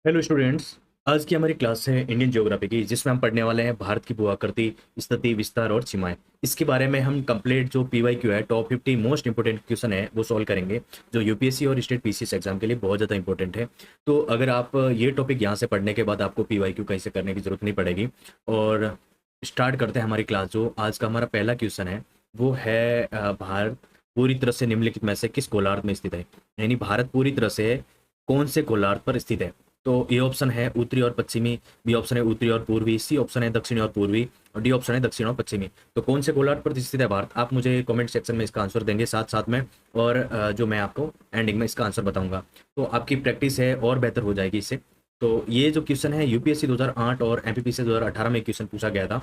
Hello students. आज की हमारी क्लास है इंडियन ज्योग्राफी की, जिसमें हम पढ़ने वाले हैं भारत की भूआकृति, स्थिति, विस्तार और सीमाएं। इसके बारे में हम कंप्लीट जो पीवाईक्यू है, टॉप 50 मोस्ट इंपोर्टेंट क्वेश्चन है, वो सॉल्व करेंगे, जो यूपीएससी और स्टेट पीसीएस एग्जाम के लिए बहुत ज़्यादा इंपॉर्टेंट है। तो अगर आप ये टॉपिक यहाँ से पढ़ने के बाद आपको पीवाईक्यू कहीं से करने की जरूरत नहीं पड़ेगी। और स्टार्ट करते हैं हमारी क्लास। जो आज का हमारा पहला क्वेश्चन है वो है भारत पूरी तरह से निम्नलिखित में से किस गोलार्ध में स्थित है। यानी भारत पूरी तरह से कौन से गोलार्ध पर स्थित है। तो ए ऑप्शन है उत्तरी और पश्चिमी, बी ऑप्शन है उत्तरी और पूर्वी, सी ऑप्शन है दक्षिणी और पूर्वी, और डी ऑप्शन है दक्षिण और पश्चिमी। तो कौन से गोलार्ध पर स्थित है भारत, आप मुझे कमेंट सेक्शन में इसका आंसर देंगे साथ साथ में। और जो मैं आपको एंडिंग में इसका आंसर बताऊंगा, तो आपकी प्रैक्टिस है और बेहतर हो जाएगी इससे। तो ये जो क्वेश्चन है यूपीएससी 2008 और एमपीपीसी 2018 में क्वेश्चन पूछा गया था।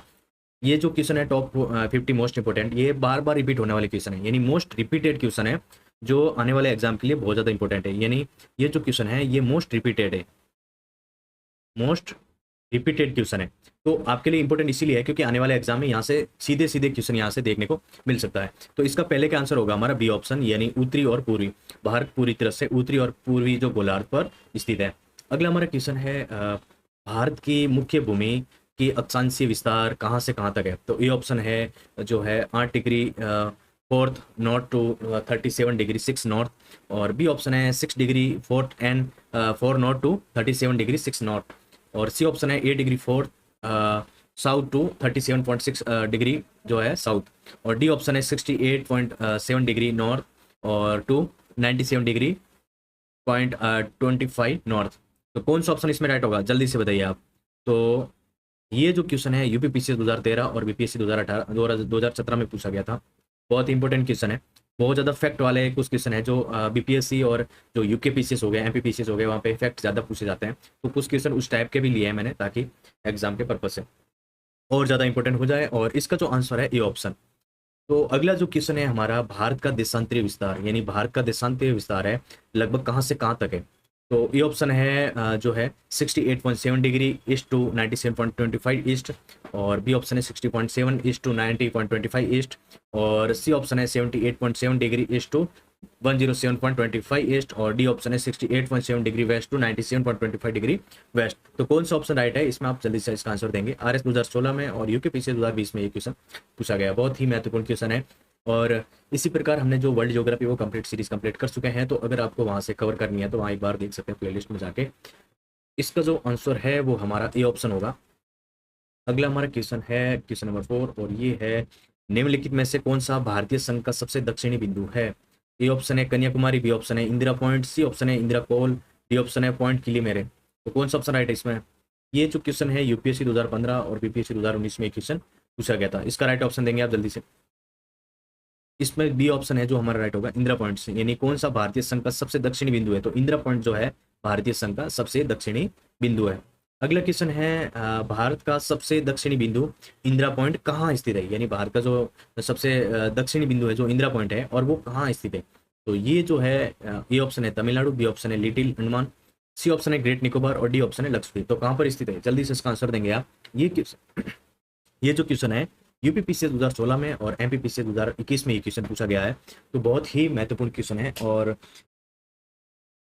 ये जो क्वेश्चन है टॉप 50 मोस्ट इंपोर्टेंट, ये बार बार रिपीट होने वाले क्वेश्चन है, यानी मोस्ट रिपीटेड क्वेश्चन है, जो आने वाले एग्जाम के लिए बहुत ज़्यादा इंपॉर्टेंट है। यानी ये जो क्वेश्चन है ये मोस्ट रिपीटेड है, मोस्ट रिपीटेड क्वेश्चन है। तो आपके लिए इंपॉर्टेंट इसीलिए है क्योंकि आने वाले एग्जाम में यहाँ से सीधे सीधे क्वेश्चन यहाँ से देखने को मिल सकता है। तो इसका पहले का आंसर होगा हमारा बी ऑप्शन, यानी उत्तरी और पूर्वी। भारत पूरी तरह से उत्तरी और पूर्वी जो गोलार्ध पर स्थित है। अगला हमारा क्वेश्चन है भारत की मुख्य भूमि की अक्षांशीय विस्तार कहाँ से कहाँ तक है। तो ये ऑप्शन है जो है 8 degree fourth north to 37 degree 6 north, और बी ऑप्शन है 6 degree fourth and 4 north to 37 degree 6 north, और सी ऑप्शन है 8 डिग्री 4 साउथ टू 37.6 डिग्री जो है साउथ, और डी ऑप्शन है 68.7 डिग्री नॉर्थ और टू 97 डिग्री 25 नॉर्थ। तो कौन सा ऑप्शन इसमें राइट होगा, जल्दी से बताइए आप। तो ये जो क्वेश्चन है यूपीपीसी 2013 और बीपीएससी 2018 2017 में पूछा गया था। बहुत इंपॉर्टेंट क्वेश्चन है, बहुत ज़्यादा फैक्ट वाले कुछ क्वेश्चन है जो बीपीएससी और जो यूकेपीसीएस हो गए, एमपीपीसीएस हो गए, वहाँ पे फैक्ट ज़्यादा पूछे जाते हैं। तो कुछ क्वेश्चन उस टाइप के भी लिए हैं मैंने, ताकि एग्जाम के पर्पज से और ज़्यादा इंपॉर्टेंट हो जाए। और इसका जो आंसर है ए ऑप्शन। तो अगला जो क्वेश्चन है हमारा, भारत का देशांतरीय विस्तार, यानी भारत का देशांतरीय विस्तार है लगभग कहाँ से कहाँ तक है। तो ये ऑप्शन है जो है 68.7 डिग्री ईस्ट टू 97.25 ईस्ट, और बी ऑप्शन है 60.7 ईस्ट टू 90.25 ईस्ट, और सी ऑप्शन है 78.7 डिग्री ईस्ट टू 107.25 ईस्ट, और डी ऑप्शन है 68.7 degree west to 97.25 degree west. तो कौन सा ऑप्शन राइट है, इसमें आप जल्दी से इसका आंसर देंगे। आरएस 2016 में और यूकेपीसी 2020 में ये क्वेश्चन पूछा गया, बहुत ही महत्वपूर्ण क्वेश्चन है। और इसी प्रकार हमने जो वर्ल्ड ज्योग्राफी वो कंप्लीट सीरीज कंप्लीट कर चुके हैं। तो अगर आपको वहां से कवर करनी है तो वहाँ एक बार देख सकते हैं प्लेलिस्ट में जाके। इसका जो आंसर है वो हमारा ए ऑप्शन होगा। अगला हमारा क्वेश्चन है क्वेश्चन नंबर 4, और ये है निम्नलिखित में से कौन सा भारतीय संघ का सबसे दक्षिणी बिंदु है। ए ऑप्शन है कन्याकुमारी, बी ऑप्शन है इंदिरा पॉइंट, सी ऑप्शन है इंदिरा कोल, डी ऑप्शन है पॉइंट किलीमेरे। तो कौन सा ऑप्शन राइट है इसमें। ये जो क्वेश्चन है यूपीएससी 2015 और बीपीएससी 2019 में क्वेश्चन पूछा गया था। इसका राइट ऑप्शन देंगे आप जल्दी से। इसमें बी ऑप्शन है जो हमारा राइट होगा, इंदिरा पॉइंट से, यानी कौन सा भारतीय संघ का सबसे दक्षिणी बिंदु है। तो इंदिरा पॉइंट जो है भारतीय संघ का सबसे दक्षिणी बिंदु है। अगला क्वेश्चन है भारत का सबसे दक्षिणी बिंदु इंदिरा पॉइंट कहाँ स्थित है। यानी भारत का जो सबसे दक्षिणी बिंदु है जो इंदिरा पॉइंट है, और वो कहाँ स्थित है। तो ये जो है ए ऑप्शन है तमिलनाडु, बी ऑप्शन है लिटिल अंडमान, सी ऑप्शन है ग्रेट निकोबार, और डी ऑप्शन है लक्षद्वीप। तो कहाँ पर स्थित है, जल्दी से इसका आंसर देंगे आप। ये क्वेश्चन ये जो क्वेश्चन है यूपीपीसी 2016 में और एमपीपीसी 2021 में ये क्वेश्चन पूछा गया है। तो बहुत ही महत्वपूर्ण क्वेश्चन है। और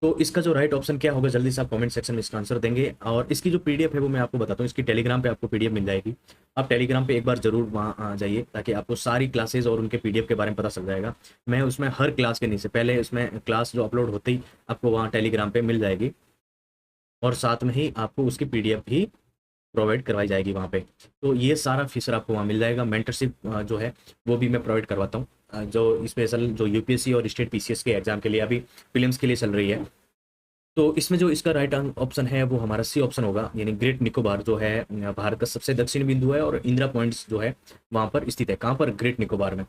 तो इसका जो राइट ऑप्शन क्या होगा, जल्दी से आप कमेंट सेक्शन में इसका आंसर देंगे। और इसकी जो पीडीएफ है वो मैं आपको बताता हूँ, इसकी टेलीग्राम पे आपको पीडीएफ मिल जाएगी। आप टेलीग्राम पे एक बार जरूर वहाँ आ जाइए, ताकि आपको सारी क्लासेज और उनके पीडीएफ के बारे में पता चल जाएगा। मैं उसमें हर क्लास के नीचे पहले उसमें क्लास जो अपलोड होते ही आपको वहाँ टेलीग्राम पे मिल जाएगी, और साथ में ही आपको उसकी पीडीएफ भी प्रोवाइड करवाई जाएगी वहाँ पे। तो ये सारा फीचर आपको वहाँ मिल जाएगा। मेंटरशिप जो है वो भी मैं प्रोवाइड करवाता हूँ, जो स्पेशल जो यूपीएससी और स्टेट पीसीएस के एग्जाम के लिए अभी प्रीलिम्स के लिए चल रही है। तो इसमें जो इसका राइट ऑप्शन है वो हमारा सी ऑप्शन होगा, यानी ग्रेट निकोबार जो है भारत का सबसे दक्षिणी बिंदु है, और इंदिरा पॉइंट्स जो है वहाँ पर स्थित है। कहाँ पर, ग्रेट निकोबार में।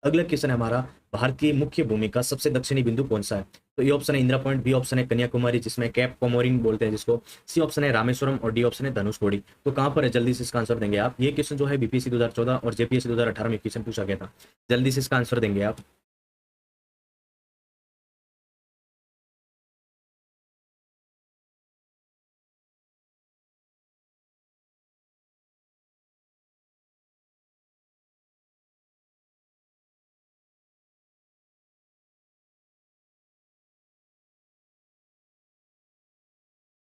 अगला क्वेश्चन है हमारा, भारत की मुख्य भूमि का सबसे दक्षिणी बिंदु कौन सा है। तो ये ऑप्शन है इंदिरा पॉइंट, बी ऑप्शन है कन्याकुमारी जिसमें कैप कोमोरिन बोलते हैं जिसको, सी ऑप्शन है रामेश्वरम, और डी ऑप्शन है धनुषकोडी। तो कहाँ पर है, जल्दी से इसका आंसर देंगे आप। ये क्वेश्चन जो है बीपीएससी 2014 और जेपीएससी 2018 में क्वेश्चन पूछा गया था। जल्दी से इसका आंसर देंगे आप।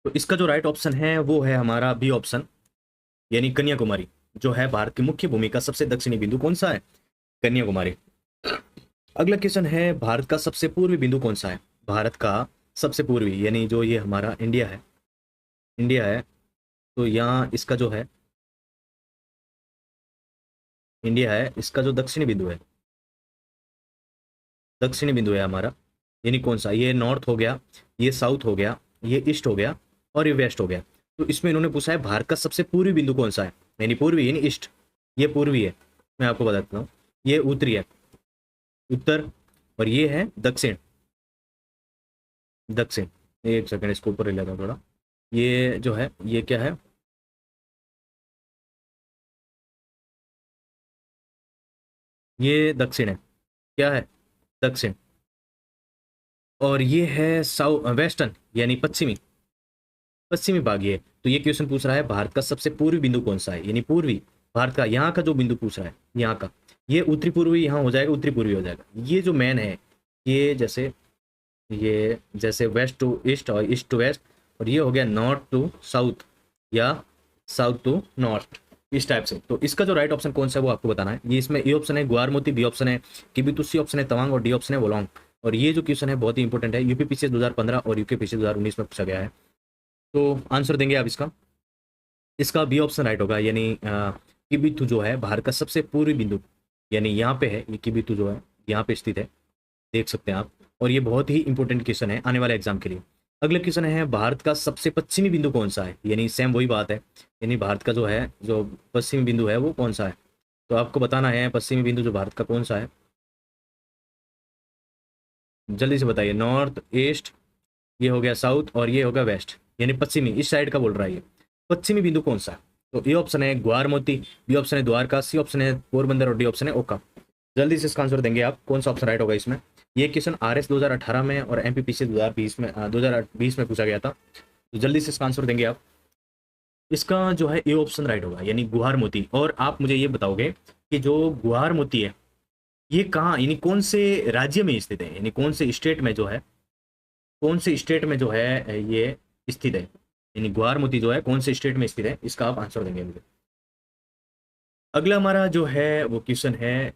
तो इसका जो राइट ऑप्शन है वो है हमारा बी ऑप्शन, यानी कन्याकुमारी जो है भारत की मुख्य भूमि का सबसे दक्षिणी बिंदु कौन सा है? कन्याकुमारी। अगला क्वेश्चन है भारत का सबसे पूर्वी बिंदु कौन सा है? भारत का सबसे पूर्वी यानी जो ये हमारा इंडिया है, इंडिया है, तो यहाँ इसका जो है इंडिया है, इसका जो दक्षिणी बिंदु है, दक्षिणी बिंदु है हमारा, यानी कौन सा? ये नॉर्थ हो गया, ये साउथ हो गया, ये ईस्ट हो गया और ये वेस्ट हो गया। तो इसमें इन्होंने पूछा है भारत का सबसे पूर्वी बिंदु कौन सा है, यानी पूर्वी यानी ईस्ट, ये पूर्वी है, मैं आपको बता देता हूँ, ये उत्तरी है, उत्तर, और ये है दक्षिण, दक्षिण। एक सेकंड इसको ऊपर ले लेता हूँ थोड़ा, ये जो है ये क्या है? ये दक्षिण है, क्या है? दक्षिण। और ये है साउथ वेस्टर्न यानी पश्चिमी, पश्चिमी भाग ये। तो ये क्वेश्चन पूछ रहा है भारत का सबसे पूर्वी बिंदु कौन सा है, यानी पूर्वी भारत का, यहाँ का जो बिंदु पूछ रहा है यहाँ का, ये उत्तरी पूर्वी यहाँ हो जाएगा, उत्तरी पूर्वी हो जाएगा। ये जो मैन है, ये जैसे, ये जैसे वेस्ट टू ईस्ट और ईस्ट टू वेस्ट, और ये हो गया नॉर्थ टू साउथ या साउथ टू नॉर्थ, इस टाइप से। तो इसका जो राइट ऑप्शन कौन सा है वो आपको बताना है। ये इसमें ए ऑप्शन है ग्वारमोती, बी ऑप्शन है किबिथु, सी ऑप्शन है तवांग और डी ऑप्शन है वोलोंग। और ये जो क्वेश्चन है बहुत ही इंपॉर्टेंट है, यूपीपीसीएस 2015 और यूकेपीसीएस 2019 में पूछा गया है। तो आंसर देंगे आप इसका, इसका बी ऑप्शन राइट होगा, यानी किबिथु जो है भारत का सबसे पूर्वी बिंदु, यानी यहाँ पे है, ये किबिथु जो है यहाँ पे स्थित है, देख सकते हैं आप। और ये बहुत ही इंपॉर्टेंट क्वेश्चन है आने वाले एग्जाम के लिए। अगला क्वेश्चन है भारत का सबसे पश्चिमी बिंदु कौन सा है, यानी सेम वही बात है, यानी भारत का जो है जो पश्चिमी बिंदु है वो कौन सा है। तो आपको बताना है पश्चिमी बिंदु जो भारत का कौन सा है, जल्दी से बताइए। नॉर्थ, ईस्ट, ये हो गया साउथ और ये होगा वेस्ट, यानी पश्चिमी, इस साइड का बोल रहा है ये। पश्चिमी बिंदु कौन सा है? तो ए ऑप्शन है ग्वारमोती, बी ऑप्शन है द्वारका, सी ऑप्शन है पोरबंदर और डी ऑप्शन है ओका। जल्दी से इसका आंसर देंगे आप, कौन सा ऑप्शन राइट होगा इसमें। ये क्वेश्चन आरएस 2018 में और एमपीपीसी 2020 में 2020 में पूछा गया था। तो जल्दी से इसका आंसर देंगे आप। इसका जो है ए ऑप्शन राइट होगा, यानी गुहार मोती। और आप मुझे ये बताओगे कि जो गुहार मोती है ये कहाँ, यानी कौन से राज्य में स्थित है, यानी कौन से स्टेट में जो है, कौन से स्टेट में जो है ये स्थित है, यानी गुहार मोती जो है कौन से स्टेट में स्थित है, इसका आप आंसर देंगे मुझे। अगला हमारा जो है वो क्वेश्चन है,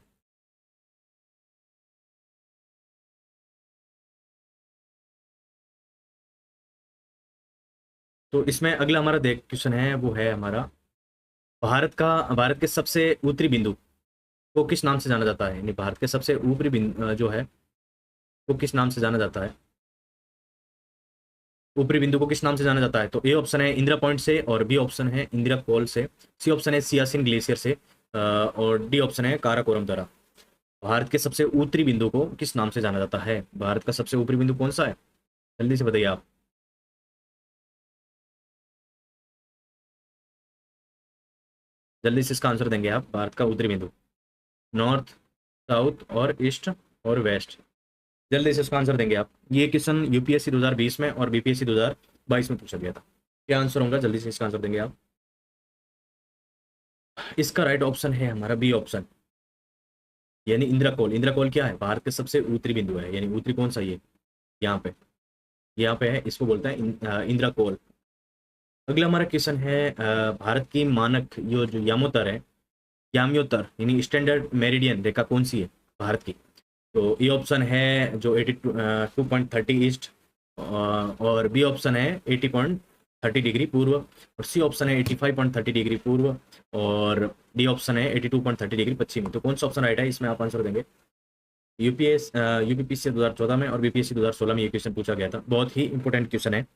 तो इसमें अगला हमारा देख क्वेश्चन है वो है हमारा, भारत के सबसे उत्तरी बिंदु को किस नाम से जाना जाता है, यानी भारत के सबसे ऊपरी बिंदु जो है वो किस नाम से जाना जाता है, ऊपरी बिंदु को किस नाम से जाना जाता है। तो ए ऑप्शन है इंदिरा पॉइंट से, और बी ऑप्शन है इंदिरा कोल से, सी ऑप्शन है सियाचिन ग्लेशियर से, और डी ऑप्शन है काराकोरम द्वारा। भारत के सबसे उत्तरी बिंदु को किस नाम से जाना जाता है, भारत का सबसे ऊपरी बिंदु कौन सा है, जल्दी से बताइए आप। जल्दी से इसका आंसर देंगे आप, भारत का उत्तरी बिंदु, नॉर्थ, साउथ और ईस्ट और वेस्ट। जल्दी से इसका आंसर देंगे आप। ये क्वेश्चन यूपीएससी 2020 में और बीपीएससी 2022 में पूछा गया था। क्या आंसर होगा, जल्दी से इसका आंसर देंगे आप। इसका राइट ऑप्शन है हमारा बी ऑप्शन, यानी इंदिरा कोल। इंदिरा कोल क्या है, भारत के सबसे उत्तरी बिंदु है, यानी उत्तरी कौन सा, ये यहाँ पे, यहाँ पे है, इसको बोलते हैं इंदिरा कोल। अगला हमारा क्वेश्चन है भारत की मानक जो यामोत्तर है, याम्योत्तर यानी स्टैंडर्ड मेरिडियन रेखा कौन सी है भारत की। तो ए ऑप्शन है जो 82.30 ईस्ट, और बी ऑप्शन है 80.30 डिग्री पूर्व, और सी ऑप्शन है 85.30 डिग्री पूर्व, और डी ऑप्शन है 82.30 डिग्री पश्चिमी। तो कौन सा ऑप्शन राइट है, इसमें आप आंसर देंगे। यूपीपीएससी 2014 में और बीपीएससी 2016 में ये क्वेश्चन पूछा गया था, बहुत ही इंपॉर्टेंट क्वेश्चन है,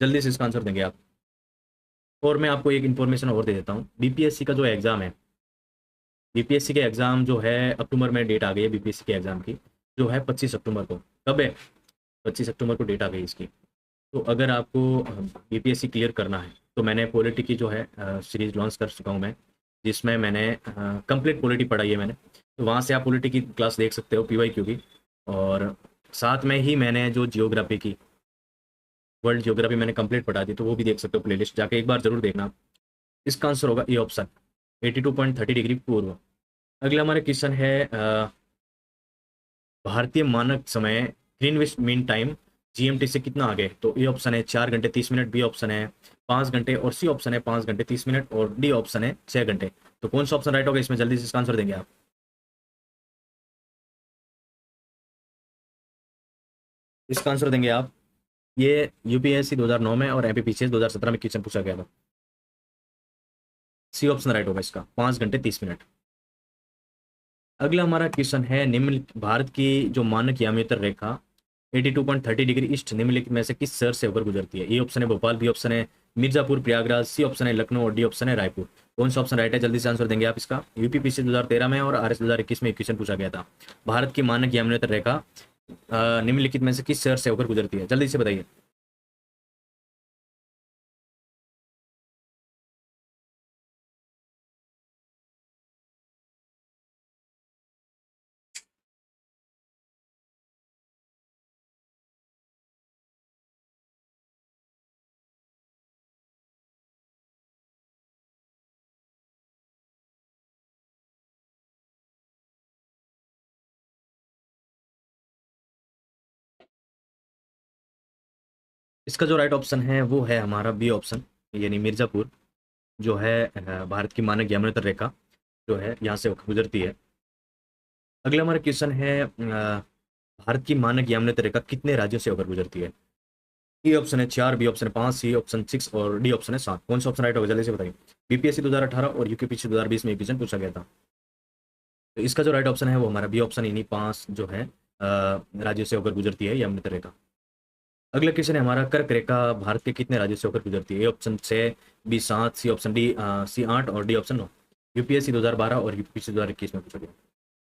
जल्दी से इसका आंसर देंगे आप। और मैं आपको एक इन्फॉर्मेशन और दे देता हूँ, बीपीएससी का जो एग्ज़ाम है, बीपीएससी के एग्ज़ाम जो है अक्टूबर में डेट आ गई है बीपीएससी के एग्ज़ाम की, जो है 25 अक्टूबर को। कब है, 25 अक्टूबर को डेट आ गई इसकी। तो अगर आपको बीपीएससी क्लियर करना है तो मैंने पॉलिटी की जो है सीरीज लॉन्च कर चुका हूँ मैं, जिसमें मैंने कंप्लीट पॉलिटी पढ़ाई है मैंने। तो वहाँ से आप पॉलिटी की क्लास देख सकते हो, पीवाईक्यू की। और साथ में ही मैंने जो जियोग्राफी की, वर्ल्ड जियोग्राफी मैंने कंप्लीट पढ़ा दी, तो वो भी देख सकते हो प्लेलिस्ट जाके, एक बार जरूर देखना। इसका आंसर होगा ए ऑप्शन, 82.30 डिग्री पूर्व। अगला हमारा क्वेश्चन है भारतीय मानक समय ग्रीनविच मीन टाइम जीएमटी से कितना आगे, तो ए ऑप्शन है 4 घंटे 30 मिनट, बी ऑप्शन है 5 घंटे और सी ऑप्शन है 5 घंटे 30 मिनट और डी ऑप्शन है 6 घंटे। तो कौन सा ऑप्शन राइट होगा इसमें, जल्दी से इसका आंसर देंगे आप। इसका आंसर देंगे आप। ये यूपीएससी 2009 में और एमपीपीसीएस 2017 में क्वेश्चन पूछा गया था। सी ऑप्शन राइट होगा इसका, 5 घंटे 30 मिनट। अगला हमारा क्वेश्चन है, निम्न भारत की जो मानक यामियोत्तर रेखा 82.30 डिग्री ईस्ट निम्नलिखित में से किस शहर से होकर गुजरती है। ए ऑप्शन है भोपाल, बी ऑप्शन है मिर्जापुर प्रयागराज, सी ऑप्शन है लखनऊ और डी ऑप्शन है रायपुर। कौन सा ऑप्शन राइट है, जल्दी से आंसर देंगे आप इसका। यूपीपीसी 2013 में और आरएस 2021 में क्वेश्चन पूछा गया था। भारत की मानक यामियोत्तर रेखा निम्नलिखित में से किस शहर से होकर गुजरती है, जल्दी से बताइए। इसका जो राइट ऑप्शन है वो है हमारा बी ऑप्शन, यानी मिर्जापुर, जो है भारत की मानक यामियोत्तर रेखा जो है यहाँ से होकर गुजरती है। अगला हमारा क्वेश्चन है, भारत की मानक यामियोत्तर रेखा कितने राज्यों से होकर गुजरती है। ए ऑप्शन है 4, बी ऑप्शन है 5, सी ऑप्शन 6 और डी ऑप्शन है 7। कौन सा ऑप्शन राइट होगा, जल्दी से बताइए। बीपीएससी 2018 और यूपीपीसी 2020 में क्वेश्चन पूछा गया था। तो इसका जो राइट ऑप्शन है वो हमारा बी ऑप्शन, यानी 5 जो है राज्यों से होकर गुजरती है यामियोत्तर रेखा। अगला क्वेश्चन है हमारा, कर्क रेखा भारत के कितने राज्यों से होकर गुजरती है। A option 6, B 7, C option D C 8 और डी ऑप्शन 9। यूपीएससी 2012 और यूपीपीसी 2021 में पूछा गया।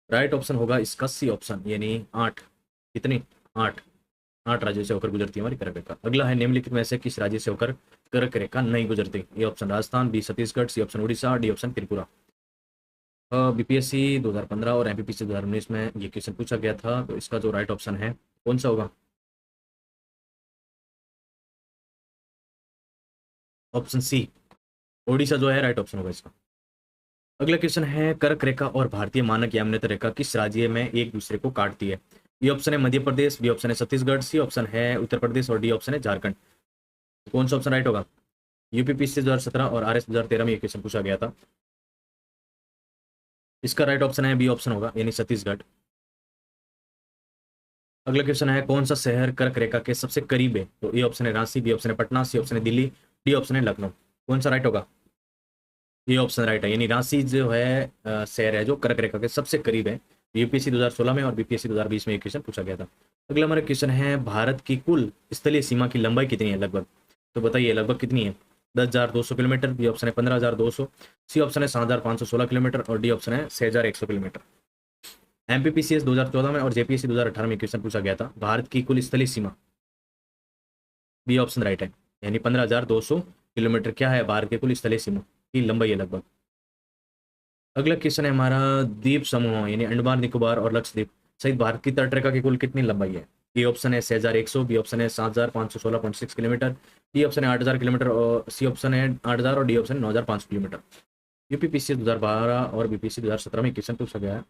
राइट ऑप्शन होगा इसका सी ऑप्शन, यानी 8। कितनी, 8। 8 राज्यों से होकर गुजरती है हमारी कर्क रेखा। अगला है, निम्नलिखित में से किस राज्य से होकर कर्क रेखा नहीं गुजरती। A option Rajasthan, B Chhattisgarh, C option Orissa, D option Tripura. BPSC 2015 और एमपीपीसी 2019 में ये क्वेश्चन पूछा गया था। तो इसका जो राइट ऑप्शन है कौन सा होगा, ऑप्शन सी, ओडिशा जो है राइट ऑप्शन होगा इसका। अगला क्वेश्चन है, कर्क रेखा और भारतीय मानक यामियोत्तर रेखा किस राज्य में एक दूसरे को काटती है। ए ऑप्शन है मध्य प्रदेश, बी ऑप्शन है छत्तीसगढ़, सी ऑप्शन है उत्तर प्रदेश और डी ऑप्शन है झारखंड। कौन सा ऑप्शन राइट होगा। यूपीपीसी 2017 और आरएस 2013 में ये क्वेश्चन पूछा गया था। इसका राइट ऑप्शन है बी ऑप्शन होगा, यानी छत्तीसगढ़। अगला क्वेश्चन है, कौन सा शहर कर्क रेखा के सबसे करीब है। तो ए ऑप्शन है रांची, बी ऑप्शन है पटना, सी ऑप्शन है दिल्ली, डी ऑप्शन है लखनऊ। कौन सा राइट होगा, ये ऑप्शन राइट है, यानी रांची जो है शहर है जो कर्क रेखा के सबसे करीब है। यूपीएससी 2016 में और बीपीएससी 2020 में एक क्वेश्चन पूछा गया था। अगला हमारा क्वेश्चन है, भारत की कुल स्थलीय सीमा की लंबाई कितनी है लगभग। तो बताइए लगभग कितनी है। 10,200 किलोमीटर, बी ऑप्शन है 15,200, सी ऑप्शन है 7,516 किलोमीटर और डी ऑप्शन है 6,100 किलोमीटर। एमपीपीसीएस 2014 में और जेपीएससी 2018 में क्वेश्चन पूछा गया था। भारत की कुल स्थलीय सीमा, बी ऑप्शन राइट है, यानी 15,200 किलोमीटर क्या है भारत की कुल स्थलीय सीमा की लंबाई है लगभग। अगला क्वेश्चन है हमारा, द्वीप समूह यानी अंडमान निकोबार और लक्षद्वीप सहित भारत की तटरेखा की कुल कितनी लंबाई है। ए ऑप्शन है 6,100, बी ऑप्शन है 7,516.6 किलोमीटर, डी ऑप्शन है 8,000 किलोमीटर और सी ऑप्शन है 8,000 और डी ऑप्शन है 9,500 किलोमीटर। यूपीपीसी 2012 और बीपीएससी 2017 में क्वेश्चन पूछा गया है।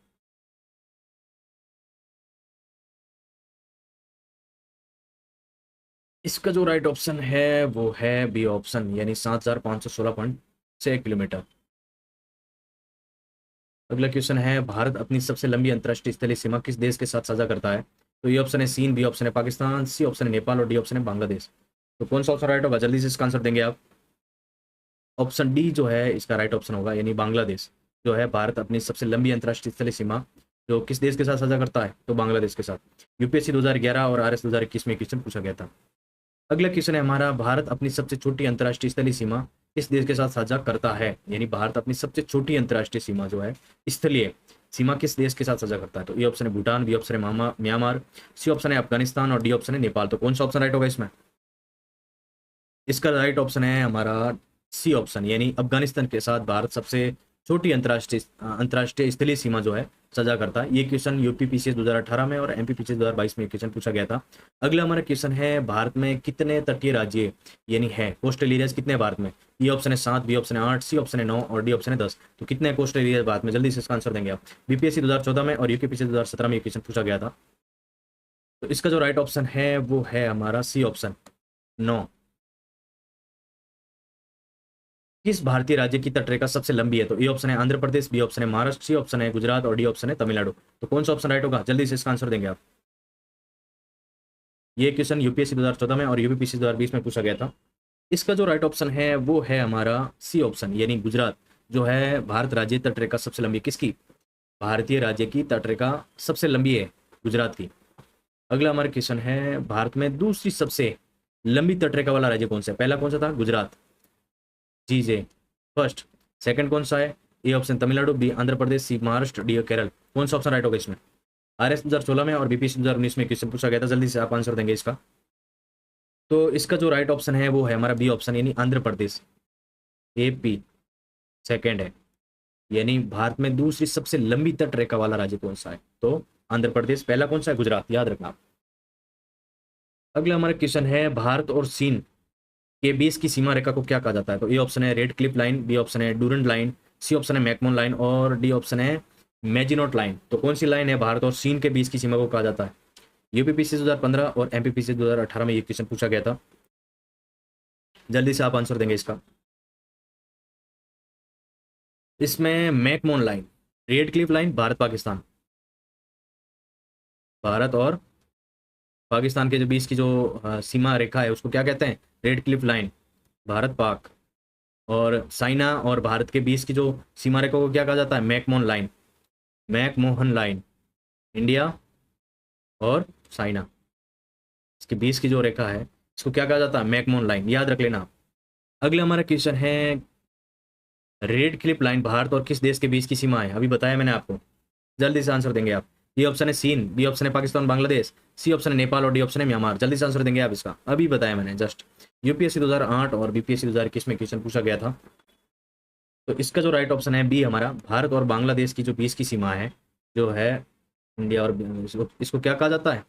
इसका जो राइट ऑप्शन है वो है बी ऑप्शन, यानी 7,516.6 किलोमीटर। अगला क्वेश्चन है, भारत अपनी सबसे लंबी अंतर्राष्ट्रीय स्थलीय सीमा किस देश के साथ साझा करता है। तो ये ऑप्शन है चीन, बी ऑप्शन है पाकिस्तान, सी ऑप्शन है नेपाल और डी ऑप्शन है बांग्लादेश। तो कौन सा ऑप्शन राइट होगा, जल्दी से इसका आंसर देंगे आप। ऑप्शन डी जो है इसका राइट ऑप्शन होगा, यानी बांग्लादेश जो है भारत अपनी सबसे लंबी अंतर्राष्ट्रीय स्थलीय सीमा जो किस देश के साथ साझा करता है, तो बांग्लादेश के साथ। यूपीएससी 2011 और आरएस 2021 में क्वेश्चन पूछा गया था। अगला क्वेश्चन है हमारा, भारत अपनी सबसे छोटी अंतर्राष्ट्रीय स्थलीय सीमा किस देश के साथ साझा करता है। यानी भारत अपनी सबसे छोटी अंतर्राष्ट्रीय सीमा जो है स्थलीय सीमा किस देश के साथ साझा करता है। तो ए ऑप्शन है भूटान, बी ऑप्शन है म्यांमार, सी ऑप्शन है अफगानिस्तान और डी ऑप्शन है नेपाल। तो कौन सा ऑप्शन राइट होगा इसमें। इसका राइट ऑप्शन है हमारा सी ऑप्शन, यानी अफगानिस्तान के साथ भारत सबसे छोटी अंतर्राष्ट्रीय स्थलीय सीमा जो है साझा करता है। ये क्वेश्चन यूपीपीसीएस 2018 में और एमपीपीसीएस 2022 में क्वेश्चन पूछा गया था। अगला हमारा क्वेश्चन है, भारत में कितने तटीय राज्य यानी है कोस्टल एरियाज कितने हैं भारत में। ये ऑप्शन है 7, बी ऑप्शन है 8, सी ऑप्शन है 9 और डी ऑप्शन है 10। तो कितने कोस्टल एरियाज भारत में, जल्दी से इसका आंसर देंगे आप। बीपीएससी 2014 में और यूपीपीसी 2017 में क्वेश्चन पूछा गया था। तो इसका जो राइट ऑप्शन है वो है हमारा सी ऑप्शन 9। किस भारतीय राज्य की तटरेखा सबसे लंबी है? तो ए ऑप्शन है आंध्र प्रदेश, बी ऑप्शन है महाराष्ट्र, सी ऑप्शन है गुजरात और डी ऑप्शन है तमिलनाडु। तो कौन सा ऑप्शन राइट होगा? जल्दी से इसका आंसर देंगे आप। ये क्वेश्चन यूपीएससी 2014 में और यूपीपीएससी 2020 में पूछा गया था। इसका जो राइट ऑप्शन है वो है हमारा सी ऑप्शन यानी गुजरात, जो है भारत राज्य तटरेखा सबसे लंबी किसकी? भारतीय राज्य की तटरेखा सबसे लंबी है गुजरात की। अगला हमारा क्वेश्चन है भारत में दूसरी सबसे लंबी तटरेखा वाला राज्य कौन सा है? पहला कौन सा था? Gujarat, G J first. Second कौन सा है? A option Tamil Nadu, B Andhra Pradesh, C Maharashtra, D Kerala. कौन सा ऑप्शन राइट होगा इसमें? आरएस 2016 में और बीपीएससी 2019 में क्वेश्चन पूछा गया था। जल्दी से आप आंसर देंगे इसका। तो इसका जो राइट ऑप्शन है वो है हमारा बी ऑप्शन यानी आंध्र प्रदेश, एपी सेकंड है। यानी भारत में दूसरी सबसे लंबी तटरेखा वाला राज्य कौन सा है? तो आंध्र प्रदेश। पहला कौन सा है? गुजरात, याद रखना आप। अगला हमारा क्वेश्चन है भारत और चीन के बीच की सीमा रेखा को क्या कहा जाता है? तो ए ऑप्शन है Radcliffe line, B option है डूरंड लाइन, सी ऑप्शन है मैकमोहन लाइन और डी ऑप्शन है मेजिनोट लाइन। तो कौन सी लाइन है भारत और चीन के बीच की सीमा को कहा जाता है? यूपीपीसी 2015 और एमपीपीसी 2018 में ये क्वेश्चन पूछा गया था। जल्दी से आप आंसर देंगे इसका। इसमें McMahon line, red Cliff line, Bharat Pakistan, Bharat और पाकिस्तान के जो बीच की जो सीमा रेखा है उसको क्या कहते हैं? Red Cliff line, Bharat Pak. और चाइना और भारत के बीच की जो सीमा रेखा को क्या कहा जाता है? McMahon line, McMahon line, India और चाइना इसके बीच की जो रेखा है इसको क्या कहा जाता है? मैकमोहन लाइन, याद रख लेना। अगला हमारा क्वेश्चन है रेड क्लिप लाइन भारत और किस देश के बीच की सीमा है? अभी बताया मैंने आपको। जल्दी से आंसर देंगे आप। ए ऑप्शन है चीन, बी ऑप्शन है पाकिस्तान बांग्लादेश, सी ऑप्शन है नेपाल और डी ऑप्शन है म्यांमार। जल्दी से आंसर देंगे आप इसका। अभी बताया मैंने जस्ट। यूपीएससी 2008 और बीपीएससी 2021 में क्वेश्चन पूछा गया था। तो इसका जो राइट ऑप्शन है बी हमारा भारत और बांग्लादेश की जो बीच की सीमा है जो है इंडिया और इसको क्या कहा जाता है?